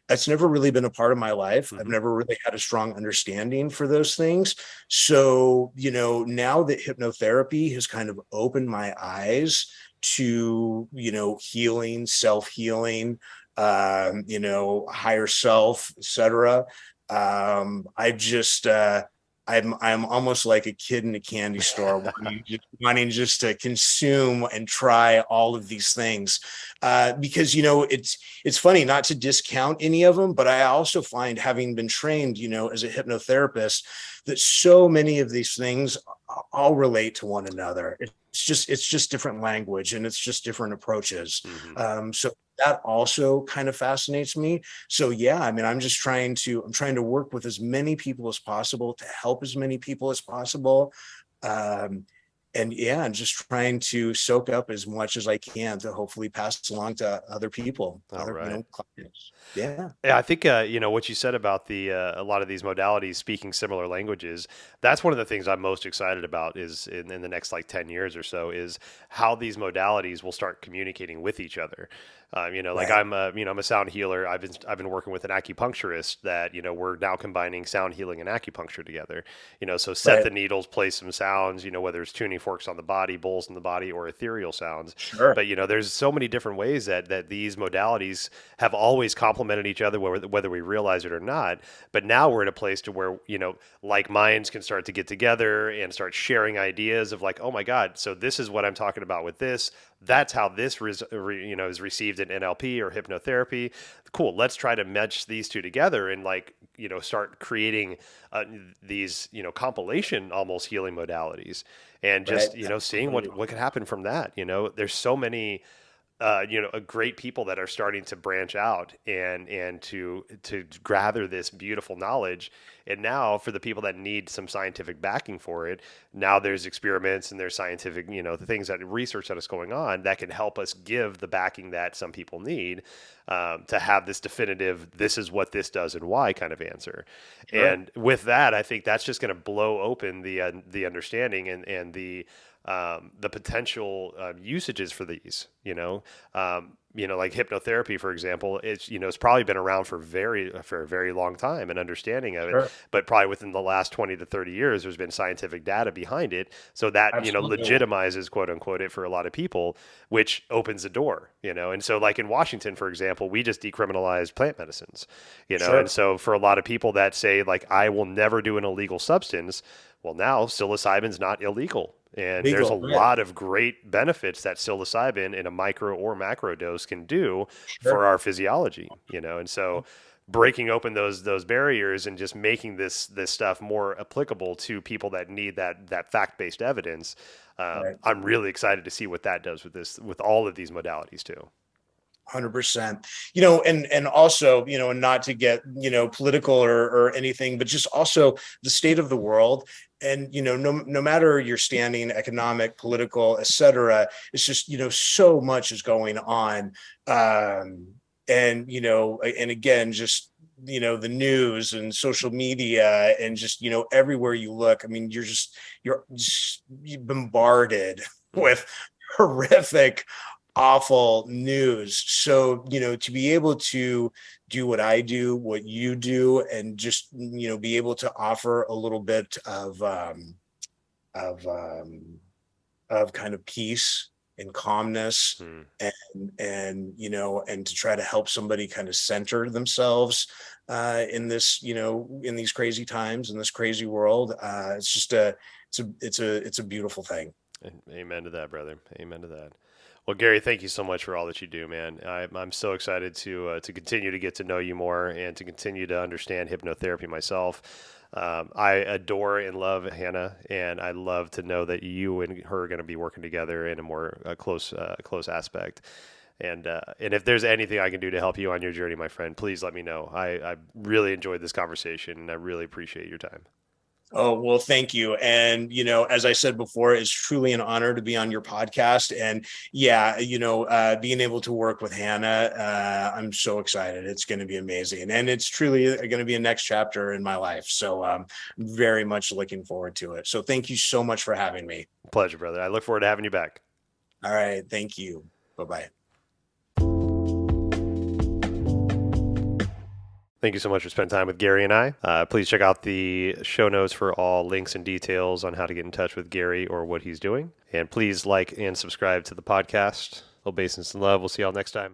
That's never really been a part of my life. I've Hmm. never really had a strong understanding for those things. So, now that hypnotherapy has kind of opened my eyes to, healing, self-healing, higher self, etc. I just I'm almost like a kid in a candy store wanting just to consume and try all of these things, because it's funny, not to discount any of them, but I also find, having been trained as a hypnotherapist, that so many of these things all relate to one another. It's just different language, and it's just different approaches. Hmm. So that also kind of fascinates me. So yeah, I mean, I'm trying to work with as many people as possible, to help as many people as possible. Um, and yeah, I'm just trying to soak up as much as I can to hopefully pass along to other people, All other, right. clients. Yeah. Yeah, I think what you said about the a lot of these modalities speaking similar languages. That's one of the things I'm most excited about is in the next like 10 years or so is how these modalities will start communicating with each other. Like Right. I'm a sound healer. I've been working with an acupuncturist that we're now combining sound healing and acupuncture together. So set Right. the needles, play some sounds. Whether it's tuning forks on the body, bowls in the body, or ethereal sounds. Sure. But there's so many different ways that these modalities have always complemented each other, whether we realize it or not. But now we're in a place to where like minds can start to get together and start sharing ideas of like, oh my God, so this is what I'm talking about with this. That's how this is received in NLP or hypnotherapy. Cool. Let's try to match these two together and like start creating these compilation almost healing modalities and Right. just seeing what Absolutely. what could happen from that. There's so many great people that are starting to branch out and to gather this beautiful knowledge. And now for the people that need some scientific backing for it, now there's experiments and there's scientific, the things that research that is going on that can help us give the backing that some people need to have this definitive, this is what this does and why kind of answer. Sure. And with that, I think that's just going to blow open the understanding and the potential usages for these. Like hypnotherapy, for example, it's probably been around for a very long time and understanding of it, Sure. but probably within the last 20 to 30 years, there's been scientific data behind it, so that Absolutely. legitimizes quote unquote it for a lot of people, which opens the door. And so like in Washington, for example, we just decriminalized plant medicines, and Sure. so for a lot of people that say like I will never do an illegal substance, well, now psilocybin's not illegal. And there's a Legal. Right. lot of great benefits that psilocybin in a micro or macro dose can do for Sure. our physiology. And so breaking open those barriers and just making this stuff more applicable to people that need that fact-based evidence. Right. I'm really excited to see what that does with all of these modalities too. 100%. And also, and not to get political or anything, but just also the state of the world. And no matter your standing, economic, political, etc., it's just so much is going on. And again, just the news and social media and just everywhere you look, I mean, you're just bombarded Mm. with horrific, awful news. So, to be able to do what I do, what you do, and just, be able to offer a little bit of, of kind of peace and calmness, Mm. and to try to help somebody kind of center themselves in this, in these crazy times, in this crazy world. It's a beautiful thing. Amen to that, brother. Amen to that. Well, Gary, thank you so much for all that you do, man. I'm so excited to continue to get to know you more and to continue to understand hypnotherapy myself. I adore and love Hannah, and I love to know that you and her are going to be working together in a more close aspect. And if there's anything I can do to help you on your journey, my friend, please let me know. I really enjoyed this conversation, and I really appreciate your time. Oh, well, thank you. And, as I said before, it's truly an honor to be on your podcast. And yeah, being able to work with Hannah, I'm so excited. It's going to be amazing. And it's truly going to be a next chapter in my life. So I'm very much looking forward to it. So thank you so much for having me. Pleasure, brother. I look forward to having you back. All right. Thank you. Bye-bye. Thank you so much for spending time with Gary and I. Please check out the show notes for all links and details on how to get in touch with Gary or what he's doing. And please like and subscribe to the podcast. Obeisance and love. We'll see y'all next time.